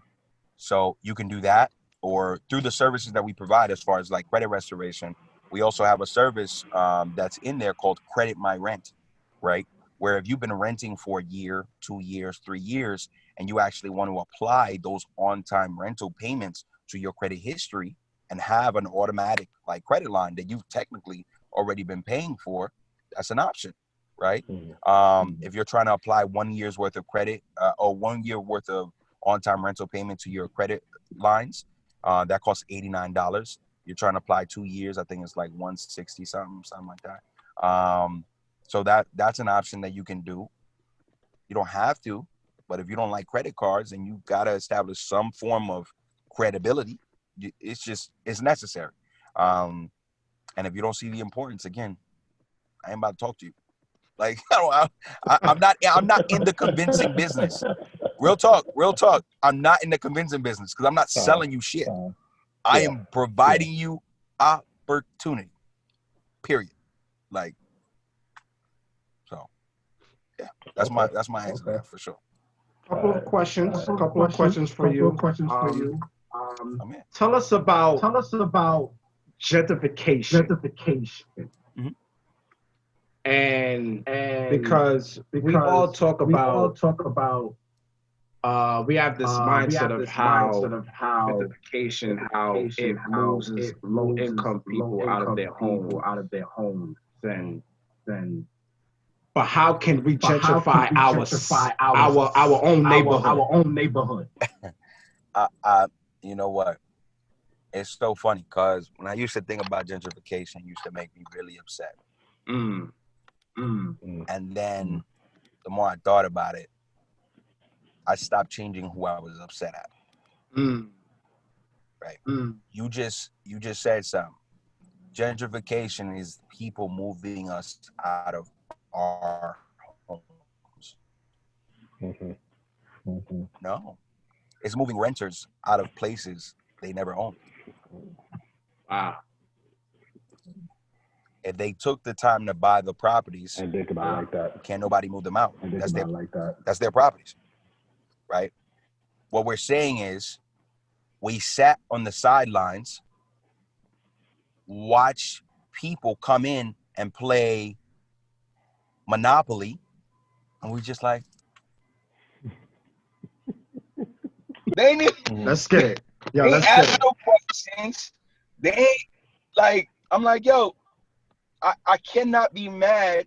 So you can do that, or through the services that we provide as far as like credit restoration. We also have a service that's in there called Credit My Rent, right? Where if you've been renting for a year, 2 years, 3 years, and you actually want to apply those on-time rental payments to your credit history and have an automatic like credit line that you've technically already been paying for, that's an option, right? If you're trying to apply 1 year's worth of credit or 1 year worth of on-time rental payment to your credit lines, that costs $89. You're trying to apply 2 years, I think it's like 160 something like that. So that's an option that you can do. You don't have to, but if you don't like credit cards and you got to establish some form of credibility, it's necessary. And if you don't see the importance, again, I ain't about to talk to you. Like I'm not in the convincing business. Real talk. I'm not in the convincing business because I'm not selling you shit. I am providing you opportunity. Period. Like, so yeah, that's my answer to that for sure. Couple of questions for you. Tell us about gentrification. Mm-hmm. And because we all talk about we have this mindset of how gentrification, how it moves low income people out of their homes, and but how can we gentrify our own neighborhood? You know what? It's so funny because when I used to think about gentrification, it used to make me really upset. And then the more I thought about it, I stopped changing who I was upset at. Right? You just said something. Gentrification is people moving us out of our homes. No, it's moving renters out of places they never owned. Wow. If they took the time to buy the properties, And think about it like that. can't nobody move them out. And think That's about it like that. that's their properties, right? What we're saying is, we sat on the sidelines, watch people come in and play Monopoly, and we just like, they ain't even, Let's get it. Yo, they let's ain't get asking it. no questions. They ain't like, I'm like, yo, I cannot be mad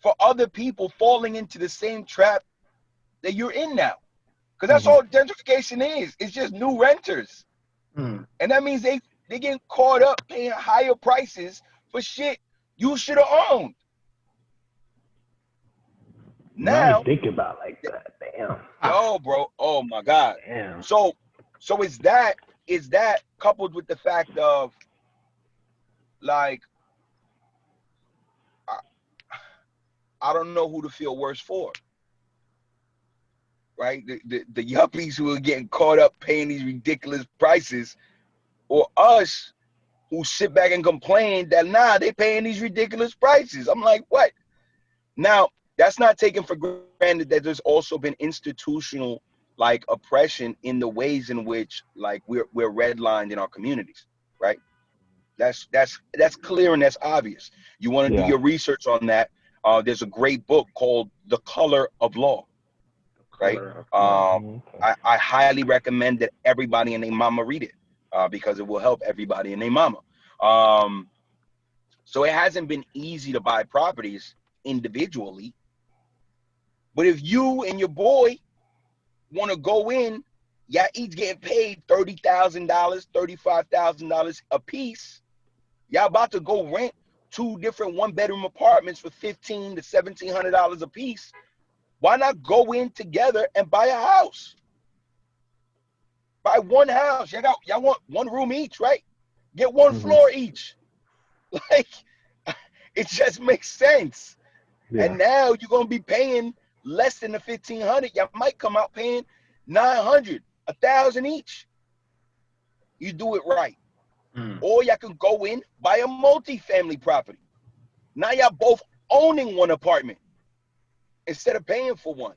for other people falling into the same trap that you're in now. Because that's all gentrification is. It's just new renters. And that means they getting caught up paying higher prices for shit you should have owned. Now, think about it like that. Damn. yo, bro. Oh my God. Damn. So is that coupled with the fact of like, I don't know who to feel worse for, right? The yuppies who are getting caught up paying these ridiculous prices, or us who sit back and complain that they paying these ridiculous prices. I'm like, what? Now, that's not taken for granted that there's also been institutional like oppression in the ways in which like we're redlined in our communities, right? That's clear and that's obvious. You want to do your research on that. There's a great book called The Color of Law. right? Color of law. Okay. I highly recommend that everybody and their mama read it because it will help everybody and their mama. Um, so it hasn't been easy to buy properties individually, but if you and your boy want to go in, y'all each getting paid $30,000, $35,000 a piece. Y'all about to go rent two different one-bedroom apartments for $1,500 to $1,700 a piece. Why not go in together and buy a house? Buy one house. Y'all want one room each, right? Get one floor each. Like, it just makes sense. Yeah. And now you're gonna be paying less than the $1,500. Y'all might come out paying $900, $1,000 each. You do it right. Mm. Or y'all can go in, buy a multi-family property. Now y'all both owning one apartment instead of paying for one.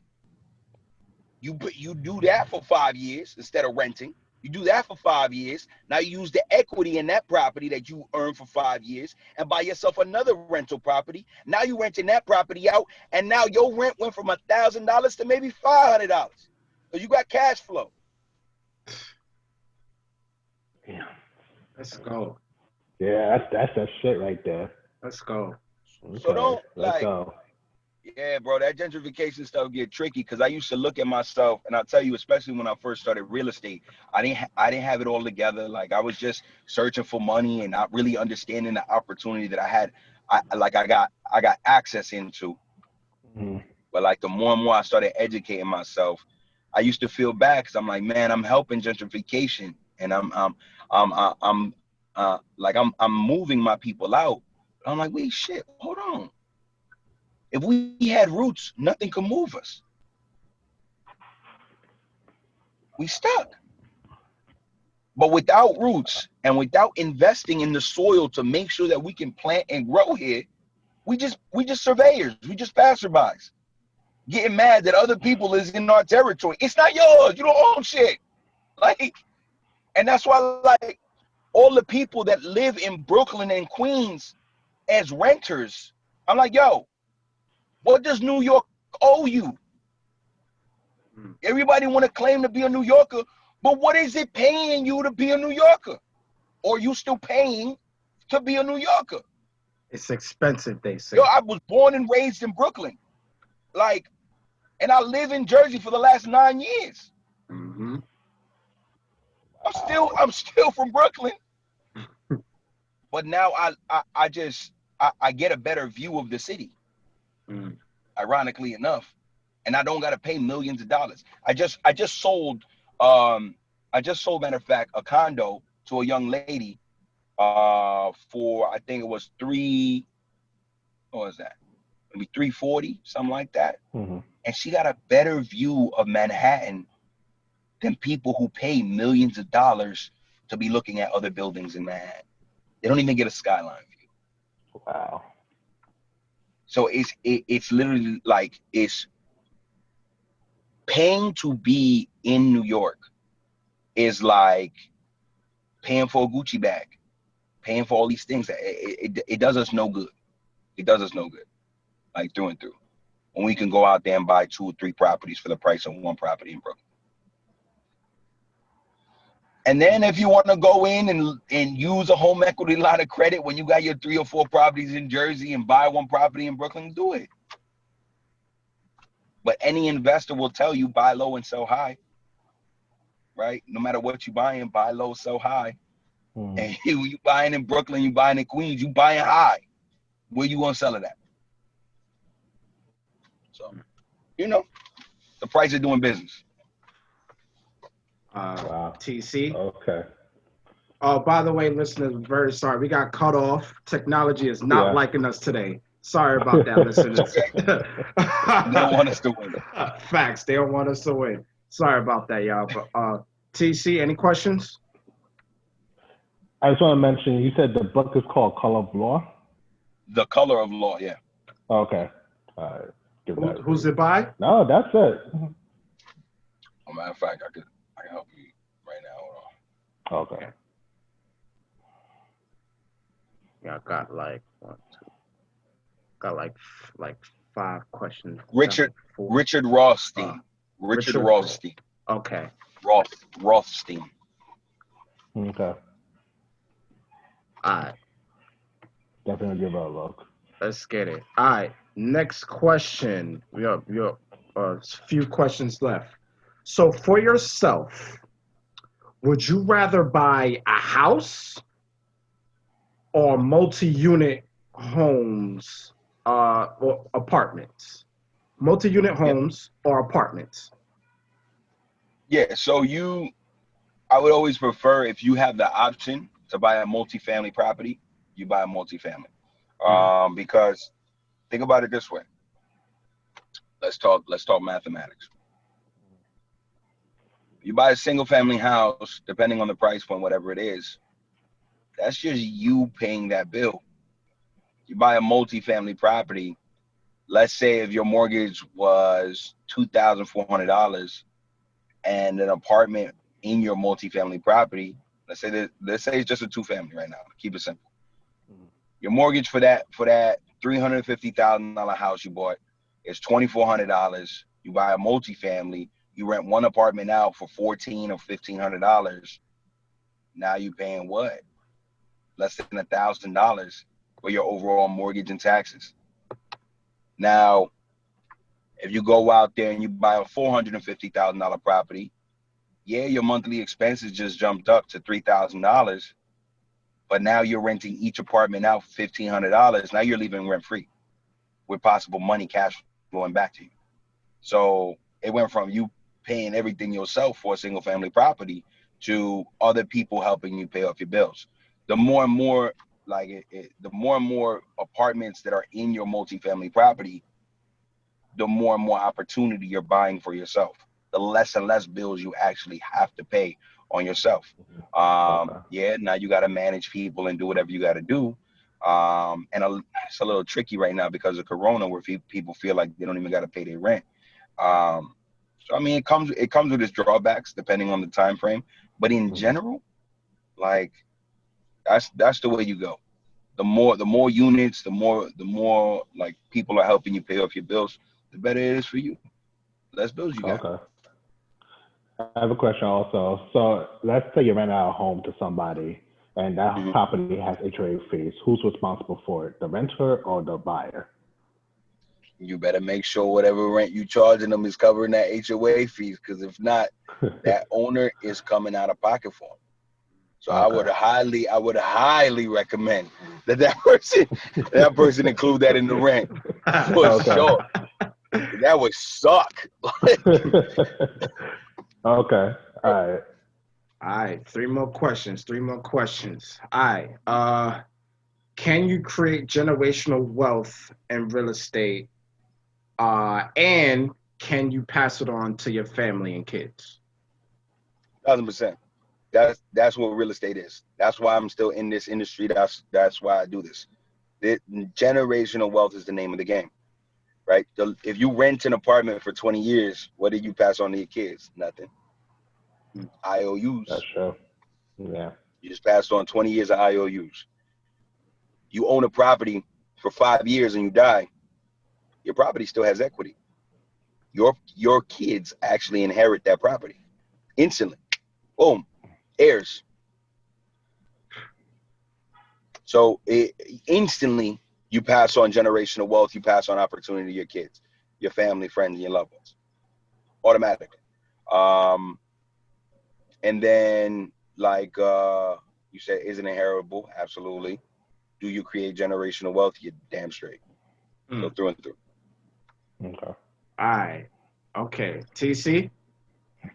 You do that for 5 years instead of renting. You do that for 5 years. Now you use the equity in that property that you earned for 5 years and buy yourself another rental property. Now you renting that property out, and now your rent went from $1,000 to maybe $500. So you got cash flow. Yeah. Let's go. Yeah, that's that shit right there. Let's go. So Okay, don't let's like, go. yeah, bro, that gentrification stuff get tricky because I used to look at myself, and I'll tell you, especially when I first started real estate, I didn't have it all together. Like I was just searching for money and not really understanding the opportunity that I had. I got access into, Mhm. but like the more and more I started educating myself, I used to feel bad because I'm like, man, I'm helping gentrification, and I'm moving my people out. I'm like, wait, shit, hold on. If we had roots, nothing could move us. We stuck. But without roots and without investing in the soil to make sure that we can plant and grow here, we just surveyors, we just passerbys, getting mad that other people is in our territory. It's not yours. You don't own shit. Like, and that's why like all the people that live in Brooklyn and Queens as renters, I'm like, yo, what does New York owe you? Mm. Everybody want to claim to be a New Yorker, but what is it paying you to be a New Yorker? Or you still paying to be a New Yorker? It's expensive, they Yo, say. I was born and raised in Brooklyn. Like, and I live in Jersey for the last 9 years. Mm-hmm. I'm still from Brooklyn. But now I get a better view of the city, Mm. ironically enough. And I don't gotta pay millions of dollars. I just sold matter of fact a condo to a young lady for I think it was what was that? Maybe 340, something like that. Mhm. And she got a better view of Manhattan than people who pay millions of dollars to be looking at other buildings in Manhattan. They don't even get a skyline view. Wow. So it's literally like it's paying to be in New York is like paying for a Gucci bag, paying for all these things. It does us no good. It does us no good, like through and through. When we can go out there and buy 2 or 3 properties for the price of one property in Brooklyn. And then if you want to go in and use a home equity line of credit when you got your 3 or 4 properties in Jersey and buy one property in Brooklyn, do it. But any investor will tell you buy low and sell high, right? No matter what you buying, buy low, sell high. Mhm. And you buying in Brooklyn, you buying in Queens, you buying high. Where you gonna sell it at? So, the price of doing business. Wow. TC. Okay. Oh, by the way, listeners, very sorry. We got cut off. Technology is not Yeah. liking us today. Sorry about that, It's listeners. okay. They don't want us to win. Facts. They don't want us to win. Sorry about that, y'all. But TC, any questions? I just want to mention, you said the book is called Color of Law? The color of law, yeah. Okay. All right. Give that a Who's read. it by? No, that's it. As a matter of fact, I can help you right now. Hold on. Okay. Yeah, I got like one, two. Got like 5 questions. Richard 4. Rothstein. Richard Richard. Rothstein. Okay. Rothstein. Okay. All right. Definitely give it a look. Let's get it. All right. Next question. We have a few questions left. So for yourself, would you rather buy a house or multi-unit homes, or apartments? Multi-unit Yeah. homes or apartments? Yeah. So I would always prefer if you have the option to buy a multifamily property, you buy a multifamily. Mm, Because think about it this way. Let's talk mathematics. You buy a single family house, depending on the price point, whatever it is, that's just you paying that bill. You buy a multifamily property, let's say if your mortgage was $2,400 and an apartment in your multifamily property, let's say it's just a two family right now. Keep it simple. Your mortgage for that $350,000 house you bought is $2,400. You buy a multifamily, you rent one apartment out for $1,400 or $1,500. Now you paying what? Less than $1,000 for your overall mortgage and taxes. Now, if you go out there and you buy a $450,000 property, yeah, your monthly expenses just jumped up to $3,000, but now you're renting each apartment out for $1,500. Now you're leaving rent free with possible money cash flowing back to you. So it went from you paying everything yourself for a single family property to other people helping you pay off your bills. The more and more the more and more apartments that are in your multifamily property, the more and more opportunity you're buying for yourself. The less and less bills you actually have to pay on yourself. Okay. Yeah, now you got to manage people and do whatever you got to do. It's a little tricky right now because of Corona, where people feel like they don't even got to pay their rent. Um, so I mean, it comes with its drawbacks depending on the time frame. But in Mhm. general, like that's the way you go. The more units, the more like people are helping you pay off your bills, the better it is for you. Less bills you got. Okay. I have a question also. So let's say you rent out a home to somebody and that Mhm. property has HOA fees. Who's responsible for it? The renter or the buyer? You better make sure whatever rent you charging them is covering that HOA fees, because if not, that owner is coming out of pocket for them. So Okay. I would highly recommend that person include that in the rent for Okay. sure. That would suck. Okay. All right. All right, three more questions. Three more questions. All right. Can you create generational wealth in real estate? And can you pass it on to your family and kids? 1,000%. That's what real estate is. That's why I'm still in this industry. That's why I do this. Generational wealth is the name of the game, right? If you rent an apartment for 20 years, what did you pass on to your kids? Nothing. That's IOUs. true. Yeah. You just passed on 20 years of IOUs. You own a property for 5 years and you die, your property still has equity. Your kids actually inherit that property instantly. Boom, heirs. So instantly, you pass on generational wealth. You pass on opportunity to your kids, your family, friends, and your loved ones automatically. Um, and then, like you said, is it inheritable? Absolutely. Do you create generational wealth? You're damn straight. So Mm. through and through. Okay. All right. Okay. TC?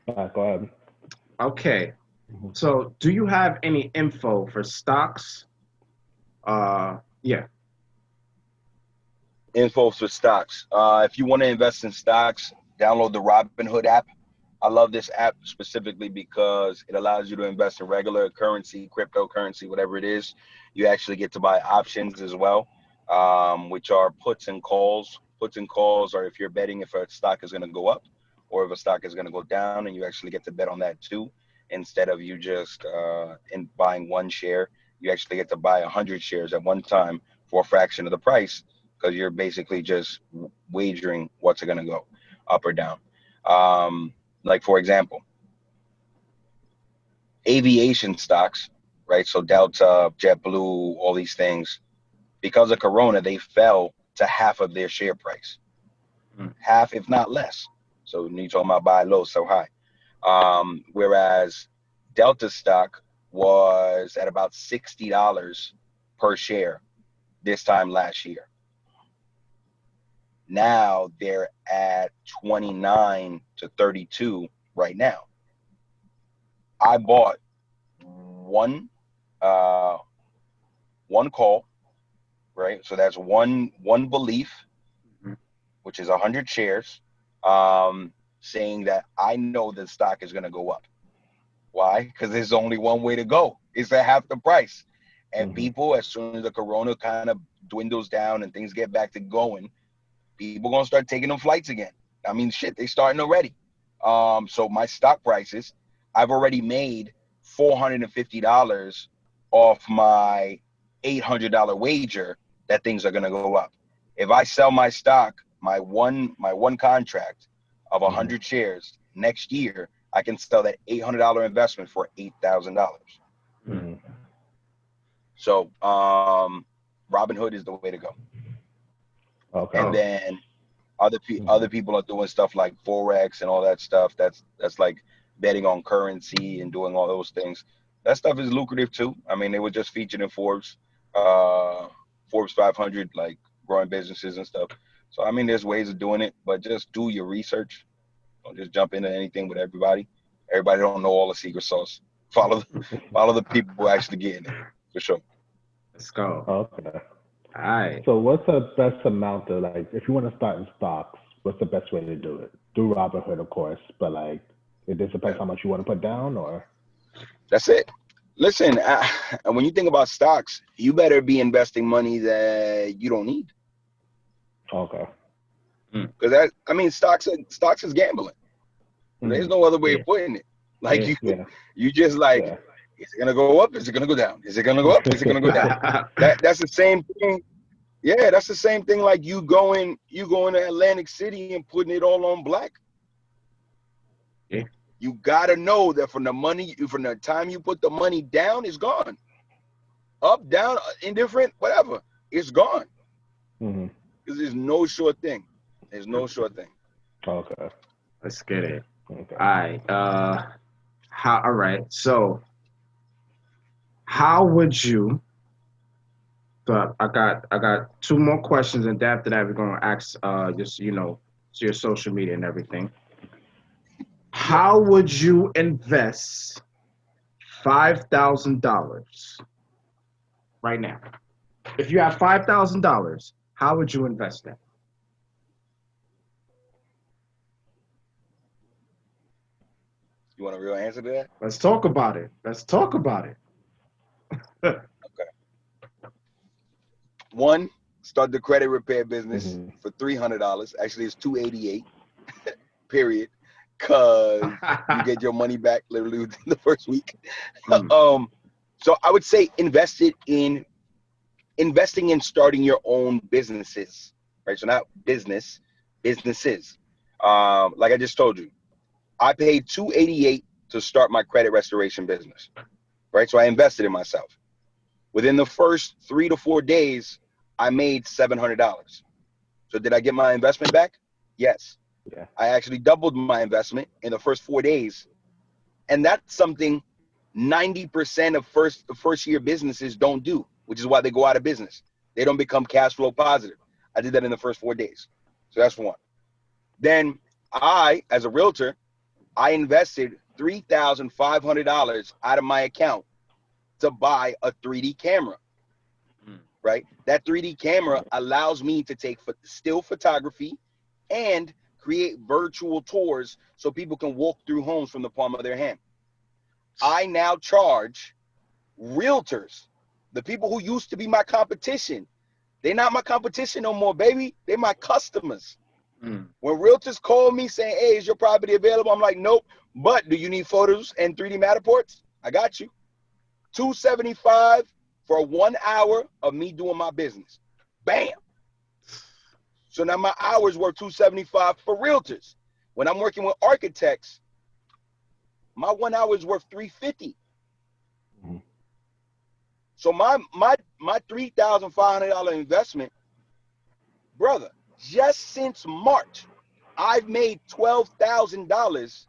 All right, go ahead. Okay. Mhm. So, do you have any info for stocks? Yeah. Info for stocks. If you want to invest in stocks, download the Robinhood app. I love this app specifically because it allows you to invest in regular currency, cryptocurrency, whatever it is. You actually get to buy options as well, which are puts and calls. Puts and calls are if you're betting if a stock is going to go up or if a stock is going to go down, and you actually get to bet on that too. Instead of you just in buying one share, you actually get to buy 100 shares at one time for a fraction of the price, because you're basically just wagering what's going to go up or down. Like for example, aviation stocks, right? So Delta, JetBlue, all these things, because of Corona, they fell to half of their share price, half if not less. So when you talking about buy low, so high. Whereas Delta stock was at about $60 per share this time last year. Now they're at 29 to 32 right now. I bought one uh one call, right? So that's one belief, which is 100 shares, saying that I know the stock is going to go up. Why? Because there's only one way to go. It's at half the price. And people, as soon as the corona kind of dwindles down and things get back to going, people gonna start taking them flights again. I mean, shit, they starting already. So my stock prices, I've already made $450 off my $800 wager that things are gonna go up. If I sell my stock, my one contract of 100 shares next year, I can sell that $800 investment for $8,000. So Robinhood is the way to go. Okay. And then other people are doing stuff like Forex and all that stuff. That's like betting on currency and doing all those things. That stuff is lucrative too. I mean, they were just featured in Forbes 500, like growing businesses and stuff. So I mean, there's ways of doing it, but just do your research. Don't just jump into anything with everybody. Everybody don't know all the secret sauce. Follow the people who actually get in it, for sure. Let's go. Okay. All right. So what's the best amount to, like, if you want to start in stocks, what's the best way to do it? Do Robinhood, of course, but like, it just depends how much you want to put down, or? That's it. Listen, when you think about stocks, you better be investing money that you don't need. Okay. Because I mean, stocks is gambling. There's no other way of putting it. Like you just like, is it gonna go up? Is it gonna go down? Is it gonna go up? Is it gonna go down? That's the same thing. Yeah, that's the same thing. Like you going to Atlantic City and putting it all on black. Yeah. You gotta know that from the time you put the money down, it's gone. Up, down, indifferent, whatever, it's gone. Because there's no sure thing. There's no sure thing. Okay. Let's get it. Okay. All right. All right. So, how would you? So I got two more questions, and after that, we're gonna ask just your social media and everything. How would you invest $5,000 right now? If you have $5,000, how would you invest that? You want a real answer to that? Let's talk about it. Okay. One, start the credit repair business for $300. Actually, it's $288. Period. Cause you get your money back literally within the first week. So I would say investing in starting your own businesses, right? So not businesses. Like I just told you, I paid $288 to start my credit restoration business, right? So I invested in myself. Within the first 3 to 4 days, I made $700. So did I get my investment back? Yes. Yeah. I actually doubled my investment in the first 4 days. And that's something 90% of first year businesses don't do, which is why they go out of business. They don't become cash flow positive. I did that in the first 4 days. So that's one. Then I, as a realtor, I invested $3,500 out of my account to buy a 3D camera, right? That 3D camera allows me to take still photography and create virtual tours so people can walk through homes from the palm of their hand. I now charge realtors, the people who used to be my competition. They're not my competition no more, baby. They're my customers. When realtors call me saying, hey, is your property available? I'm like, nope. But do you need photos and 3D Matterports? I got you. $275 for 1 hour of me doing my business. Bam. So now my hours worth $275 for realtors. When I'm working with architects, my 1 hour is worth $350. Mhm. So my $3,500 investment, brother, just since March, I've made $12,000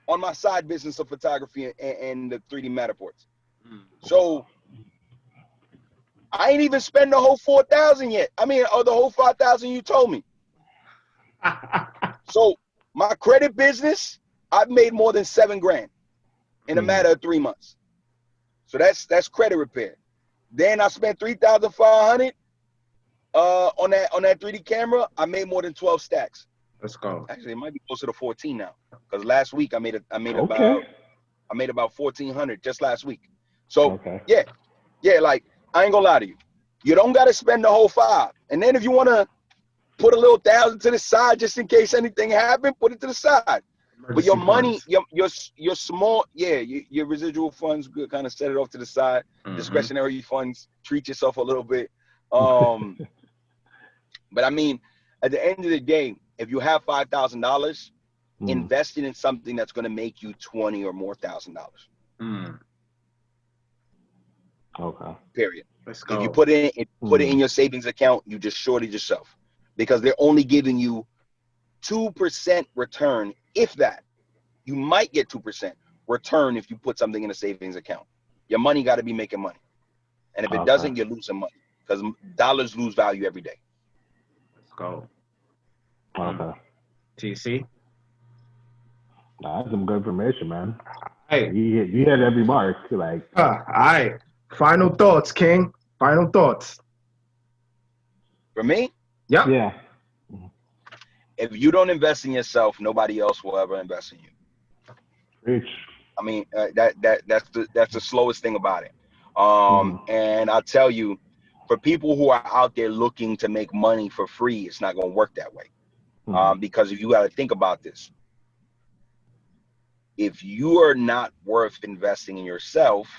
on my side business of photography and the 3D Matterports. So I ain't even spent the whole 4,000 yet. I mean, or the whole 5,000 you told me. So my credit business, I've made more than $7,000 in a matter of 3 months. So that's credit repair. Then I spent $3,500 on that 3D camera. I made more than 12 stacks. Let's go. Actually, it might be closer to 14 now, because last week I made Okay. about 1,400 just last week. So Okay. yeah, like I ain't gonna lie to you. You don't gotta spend the whole 5. And then if you wanna put a little 1,000 to the side just in case anything happened, put it to the side. But your money, your small, your residual funds, kind of set it off to the side. Discretionary funds, treat yourself a little bit. But I mean, at the end of the day, if you have $5,000, invest it in something that's going to make you $20,000 or more. Okay. Period. Let's go. If you put it in your savings account, you just shorted yourself, because they're only giving you 2% return, if that. You might get 2% return if you put something in a savings account. Your money got to be making money, and if it doesn't, you're losing money, because dollars lose value every day. Let's go. Okay. TC. That's some good information, man. Hey. You hit every mark. Like. All right. Final thoughts, King. Final thoughts. For me? Yep. Yeah. If you don't invest in yourself, nobody else will ever invest in you. Preach. I mean, that's the slowest thing about it. And I'll tell you, for people who are out there looking to make money for free, it's not going to work that way. Because if you got to think about this, if you are not worth investing in yourself,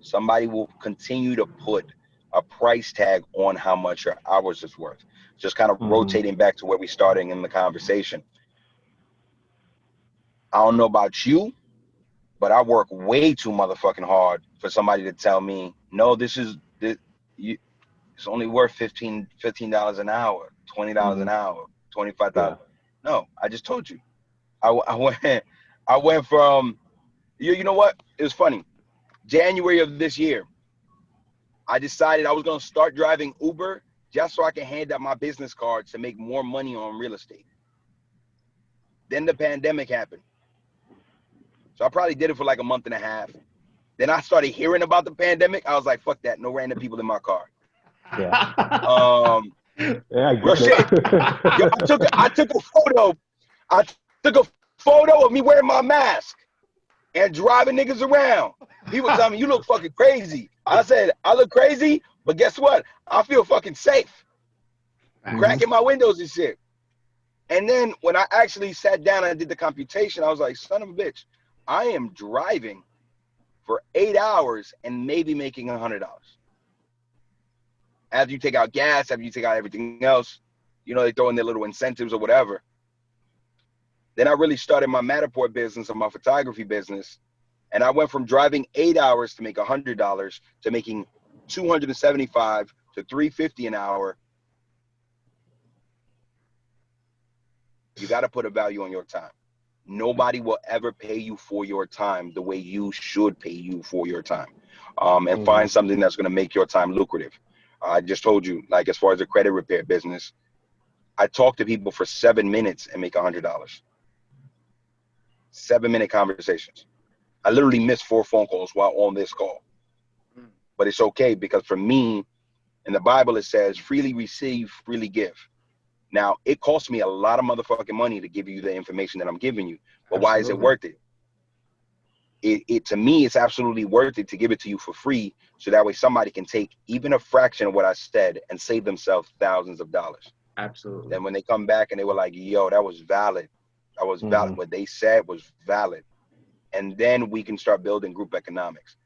somebody will continue to put a price tag on how much your hours is worth. Just kind of rotating back to where we started in the conversation. I don't know about you, but I work way too motherfucking hard for somebody to tell me, no, it's only worth $15 an hour, $20 an hour, $25. Yeah. No, I just told you. I went from, you know what? It was funny. January of this year, I decided I was going to start driving Uber just so I can hand out my business cards to make more money on real estate. Then the pandemic happened. So I probably did it for like a month and a half. Then I started hearing about the pandemic. I was like, fuck that. No random people in my car. Yeah. Yeah, real shit. Yo, I took a photo. I took a photo of me wearing my mask and driving niggas around. People tell me, you look fucking crazy. I said, I look crazy, but guess what? I feel fucking safe. Cracking my windows and shit. And then when I actually sat down and I did the computation, I was like, son of a bitch, I am driving for 8 hours and maybe making $100. After you take out gas, after you take out everything else, you know, they throw in their little incentives or whatever. Then I really started my Matterport business and my photography business. And I went from driving 8 hours to make $100 to making $275 to $350 an hour. You got to put a value on your time. Nobody will ever pay you for your time the way you should pay you for your time. And find something that's going to make your time lucrative. I just told you, like, as far as the credit repair business, I talk to people for 7 minutes and make $100. 7-minute conversations. I literally missed 4 phone calls while on this call. But it's okay, because for me, in the Bible, it says, freely receive, freely give. Now, it costs me a lot of motherfucking money to give you the information that I'm giving you. But why is it worth it? It to me, it's absolutely worth it to give it to you for free, so that way somebody can take even a fraction of what I said and save themselves thousands of dollars. Absolutely. Then when they come back and they were like, yo, that was valid. That was valid. What they said was valid. And then we can start building group economics.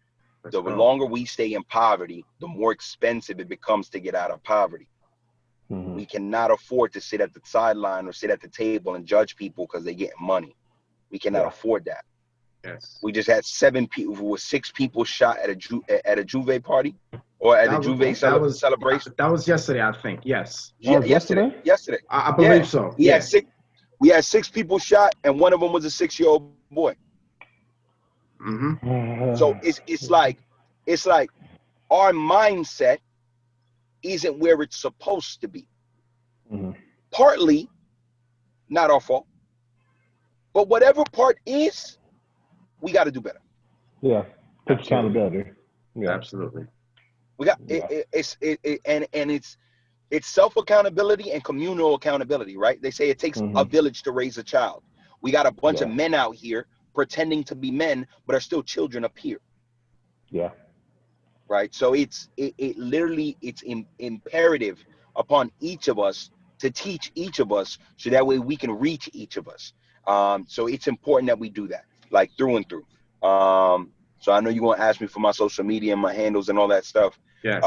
The longer we stay in poverty, the more expensive it becomes to get out of poverty. We cannot afford to sit at the sideline or sit at the table and judge people because they're getting money. We cannot afford that. Yes. We just had 7 people, who were 6 people shot at a Juve party or at a Juve celebration. That was yesterday, I think. Yes. Yeah, yesterday. I believe so. We had 6. We had 6 people shot, and one of them was a 6-year-old boy. So it's like our mindset isn't where it's supposed to be. Partly not our fault, but whatever part is, we got to do better. Yeah, take accountability. Yeah, absolutely. We got it's self accountability and communal accountability, right? They say it takes a village to raise a child. We got a bunch of men out here pretending to be men, but are still children up here. Yeah. Right. So it's literally imperative upon each of us to teach each of us, so that way we can reach each of us. So it's important that we do that, like through and through. So I know you're gonna ask me for my social media and my handles and all that stuff. Yes.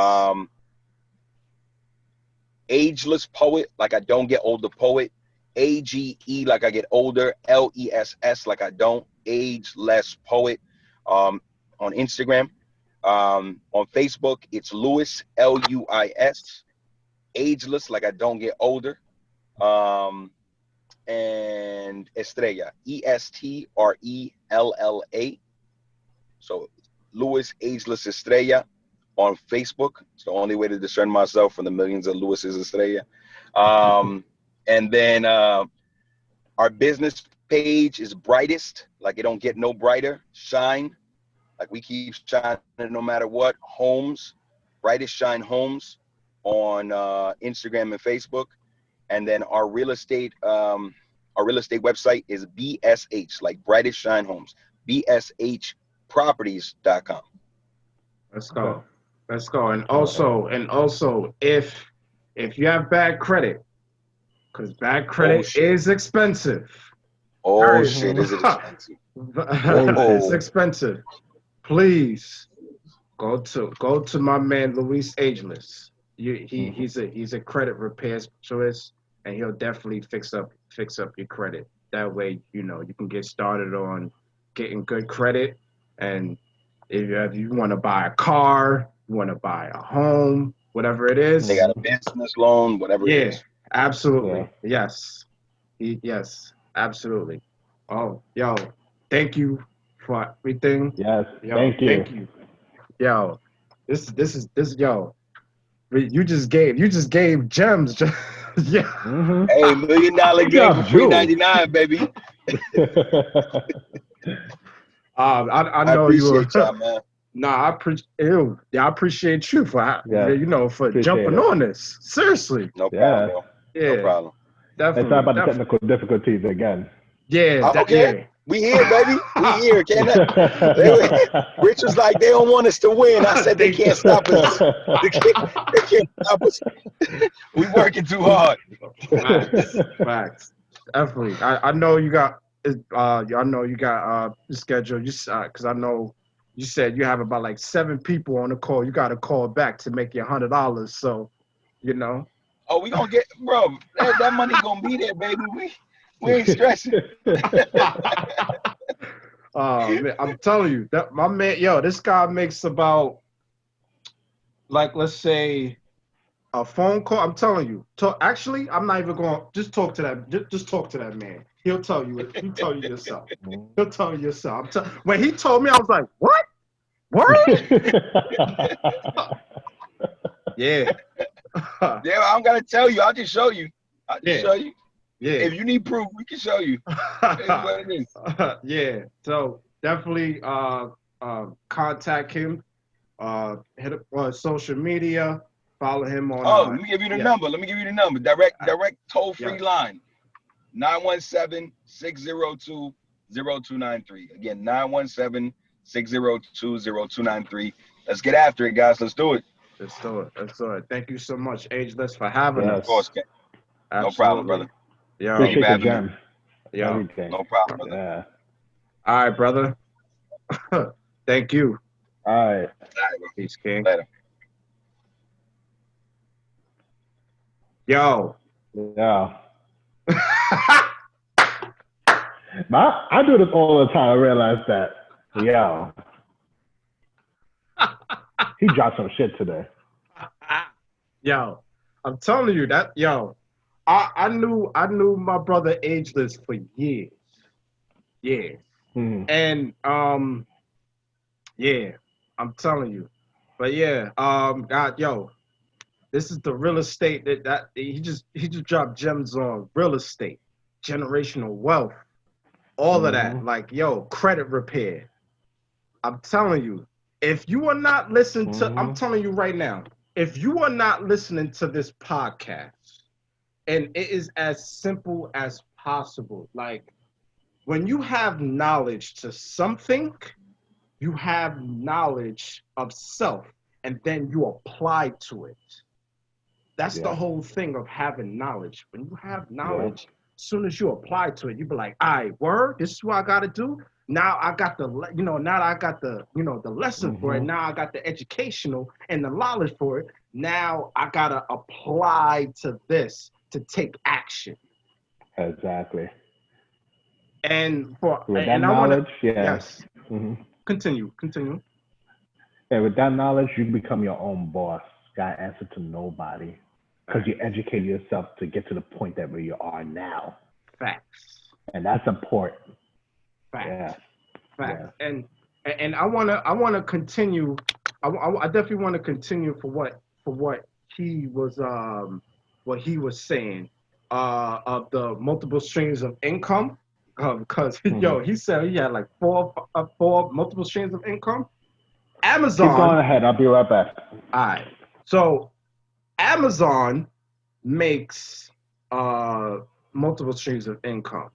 Ageless Poet, like I don't get older poet. AGE, like I get older. LESS, like I don't. Ageless Poet. On Instagram. On Facebook, it's Louis, LUIS. Ageless, like I don't get older. And Estrella, ESTRELLA. So Louis Ageless Estrella on Facebook. It's the only way to discern myself from the millions of Louis's Estrella. And then our business page is Brightest, like it don't get no brighter. Shine, like we keep shining no matter what. Homes, Brightest Shine Homes on Instagram and Facebook. And then our real estate website is BSH, like Brightest Shine Homes, BSHproperties.com. Let's go. Let's go. And also, if you have bad credit, because bad credit is expensive. Oh shit, is it expensive? It's expensive. Please go to my man Luis Ageless. He's a credit repair specialist, and he'll definitely fix up your credit. That way, you can get started on getting good credit. And if you want to buy a car, you want to buy a home, whatever it is. They got a business loan, whatever it is. Absolutely. Yeah. Yes, absolutely. Oh, yo, thank you for everything. Yes, yo, thank you. Thank you. Yo, this yo. You just gave gems. Yeah. Hey, $1 million game for $3.99, baby. I know you were. Y'all, man. Nah, I appreciate you for jumping on this. Seriously. No problem, bro. Yeah. No problem. Definitely. Let's talk about the technical difficulties again. Yeah. Okay. We here, baby. We here. Rich was like, they don't want us to win. I said, they can't stop us. They can't stop us. We working too hard. Facts. Definitely. I know you got. I know you got schedule. Because I know you said you have about like 7 people on the call. You got to call back to make your $100. So, Oh, we gonna get, bro. That money gonna be there, baby. We ain't stressing. Man, I'm telling you that my man, this guy makes about, like, let's say, a phone call. I'm telling you. Actually, I'm not even going. Just talk to that. Just talk to that man. He'll tell you. He'll tell you yourself. He'll tell you yourself. When he told me, I was like, what? Word? Yeah. Yeah, I'm gonna tell you. I'll just show you. Show you. Yeah. If you need proof, we can show you. It's what it is. Yeah. So definitely contact him. Hit up on social media. Follow him on. Let me give you the number. Let me give you the number. Direct toll-free line. 917-602-0293. Again, 917-602-0293. Let's get after it, guys. Let's do it. Let's do it. Thank you so much, Ageless, for having us. Of course, Ken. No problem, brother. Yo, appreciate the gem. No problem, brother. Yeah. All right, brother. Thank you. All right. Peace, King. Later. Yo. Yeah. I do this all the time. I realize that. Yo. He dropped some shit today. Yo, I'm telling you that. Yo, I knew my brother Ageless for years, years, Mm-hmm. and yeah, I'm telling you. But yeah, God, yo, this is the real estate that he just dropped gems on real estate, generational wealth, all of that. Mm-hmm. Like, yo, credit repair. I'm telling you, if you are not listening to, I'm Mm-hmm. telling you right now, if you are not listening to this podcast, and it is as simple as possible. Like, when you have knowledge to something, you have knowledge of self, and then you apply to it. That's the Yeah. whole thing of having knowledge. When you have Yeah. knowledge, as soon as you apply to it, you be like, all right, word, this is what I gotta do. Now I got now I got the lesson for it. Mm-hmm. Now I got the educational and the knowledge for it. Now I gotta apply to this to take action. Exactly. With that And I wanna, knowledge, yeah. yes, Mm-hmm. continue. And with that knowledge, you become your own boss. Got answer to nobody because you Facts, educate yourself to get to the point that where you are now, facts, and that's important. Yeah. facts, facts. Yeah. And I wanna continue. I definitely want to continue for what he was saying of the multiple streams of income because Mm-hmm. he said he had like four multiple streams of income. Keep going Amazon, ahead. I'll be right back. all right. So Amazon makes uh multiple streams of income.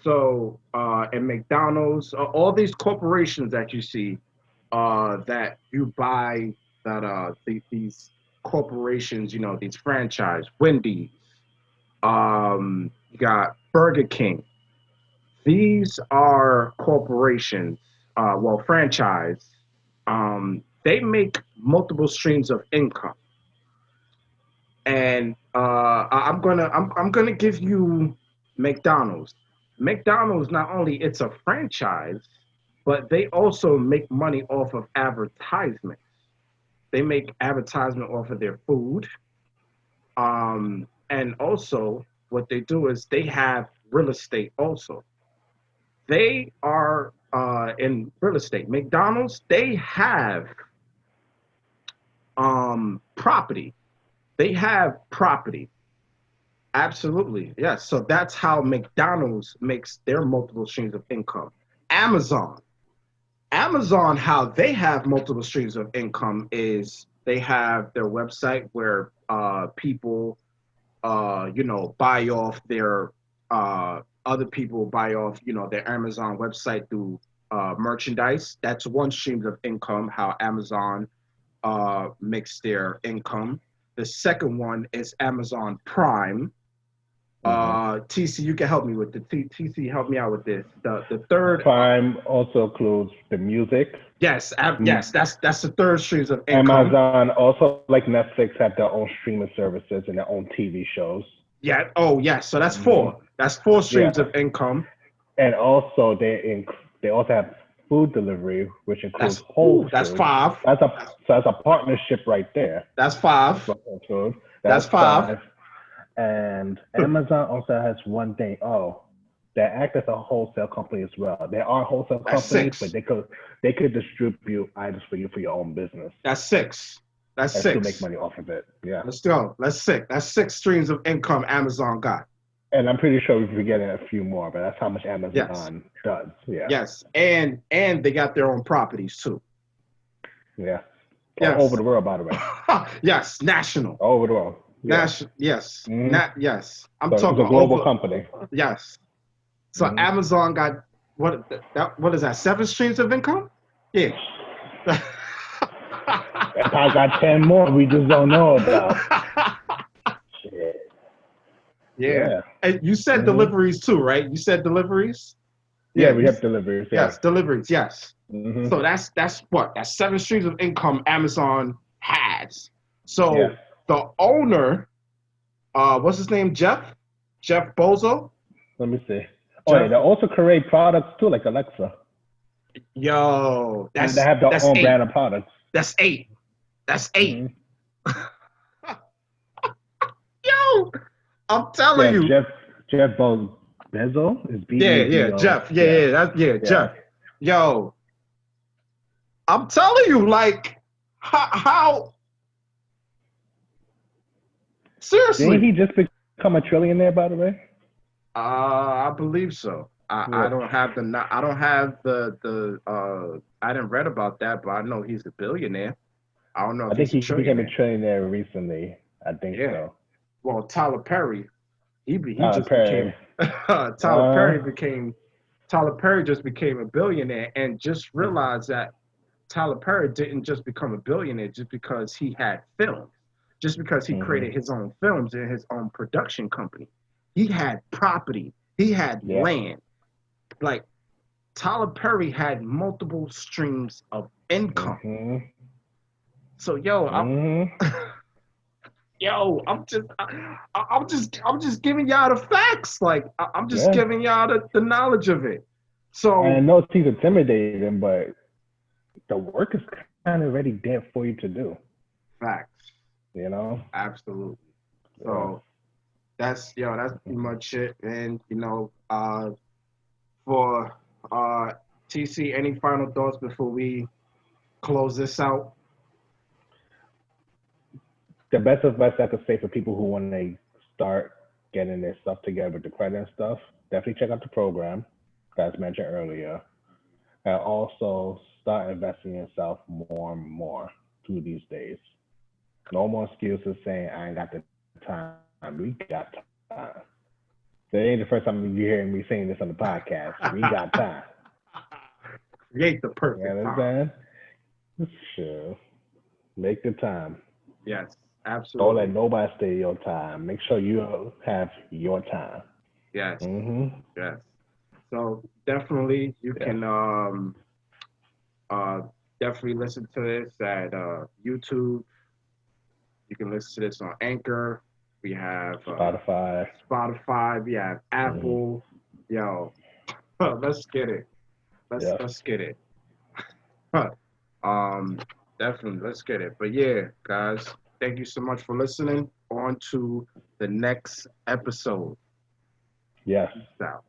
So and McDonald's, all these corporations that you see that you buy that these corporations, these franchise, Wendy's, you got Burger King. These are corporations, franchise. They make multiple streams of income, and I'm gonna give you McDonald's. McDonald's not only it's a franchise, but they also make money off of advertisement. They make advertisement off of their food. And also what they do is they have real estate also. They are in real estate. McDonald's, they have property. They have property. Absolutely. Yes. So that's how McDonald's makes their multiple streams of income. Amazon. Amazon, how they have multiple streams of income is they have their website where people, buy off their other people buy off, their Amazon website through merchandise. That's one stream of income. How Amazon makes their income. The second one is Amazon Prime. Mm-hmm. TC, you can help me with the TC. Help me out with this. The third, Prime also includes the music. yes, Mm. yes, that's the third streams of income. Amazon, also like Netflix, have their own streaming services and their own TV shows. Yeah. Oh, yes. So that's Mm-hmm. four. That's four Yeah, streams of income. and also they also have food delivery, which includes That's Whole that's Foods. five. That's a partnership right there. That's five. For Whole Foods. That's That's five. five. And Amazon also has one thing. Oh, they act as a wholesale company as well. There are wholesale That's companies, six. but they could distribute items for you for your own business That's six. That's and still make six. money off of it. Yeah. Let's go. That's six. That's six streams of income Amazon got. And I'm pretty sure we're getting a few more, but that's how much Yes. Amazon does. Yeah. Yes. And they got their own properties too. Yeah. All Yes. over the world, by the way. Yes. National. All over the world. Yeah. National. Yes. Mhm. Yes. I'm So it's talking a global over. company. Yes. So Mhm. Amazon got what is that? Seven streams of income? Yeah. If I got 10 more, we just don't know about. Shit. Yeah. Yeah. And you said Mhm. deliveries too, right? You said deliveries? Yeah, we you- have deliveries. Yeah. Yes, deliveries, yes. Mhm. So that's what? That's seven streams of income Amazon has. So Yeah. the owner what's his name? Jeff Bozo. Let me see. Oh, yeah, Jeff. they also create products too, like Alexa, Yo, and they have their that's own eight. brand of products. That's eight. That's eight. Hmm. Yo, I'm telling Yeah, you. Jeff Bezos is Yeah, Bezo. Jeff. Yeah, Yeah, yeah, yeah. Jeff. Yo, I'm telling you, like, how Didn't seriously? he just become a trillionaire, by the way? I believe so. I Yeah. don't have I don't have I didn't read about that, but I know he's a billionaire. I don't know I if think he's a he became a trillionaire. trillionaire recently. I think Yeah. so. Well, Tyler Perry, he Tyler just became Perry. Tyler Uh, Perry became Tyler Perry just became a billionaire, and just realized that Tyler Perry didn't just become a billionaire just because he had films, just because he hmm. created his own films and his own production company. He had property, he had Yeah. land. Like Tyler Perry had multiple streams of income. Hmm. So yo, Hmm. yo, I'm just giving y'all the facts. Like I'm just Yeah. giving y'all the knowledge of it. And I So know he's intimidating, but the work is kind of already there for you to do. facts, You know? absolutely. Yeah. So that's pretty much it. And for uh TC, any final thoughts before we close this out? The best advice I could say for people who want to start getting their stuff together with the credit and stuff, definitely check out the program, as mentioned earlier. And also start investing in yourself more and more through these days. No more excuses saying I ain't got the time. We got time. That ain't the first time you hearing me saying this on the podcast. We got time. Create the You perfect time. understand? Sure. Make the time. Yes, Don't let absolutely. nobody stay your time. Make sure you have your time. Yes, Hmm. yes. So definitely you Yeah. can uh definitely listen to this at YouTube. You can listen to this on Anchor. We have Spotify. Spotify. We have Hmm. Apple. Yo, let's get it. Yes. Let's get it. um, definitely, let's get it. But yeah, guys, thank you so much for listening. On to the next episode. Yes. Peace out.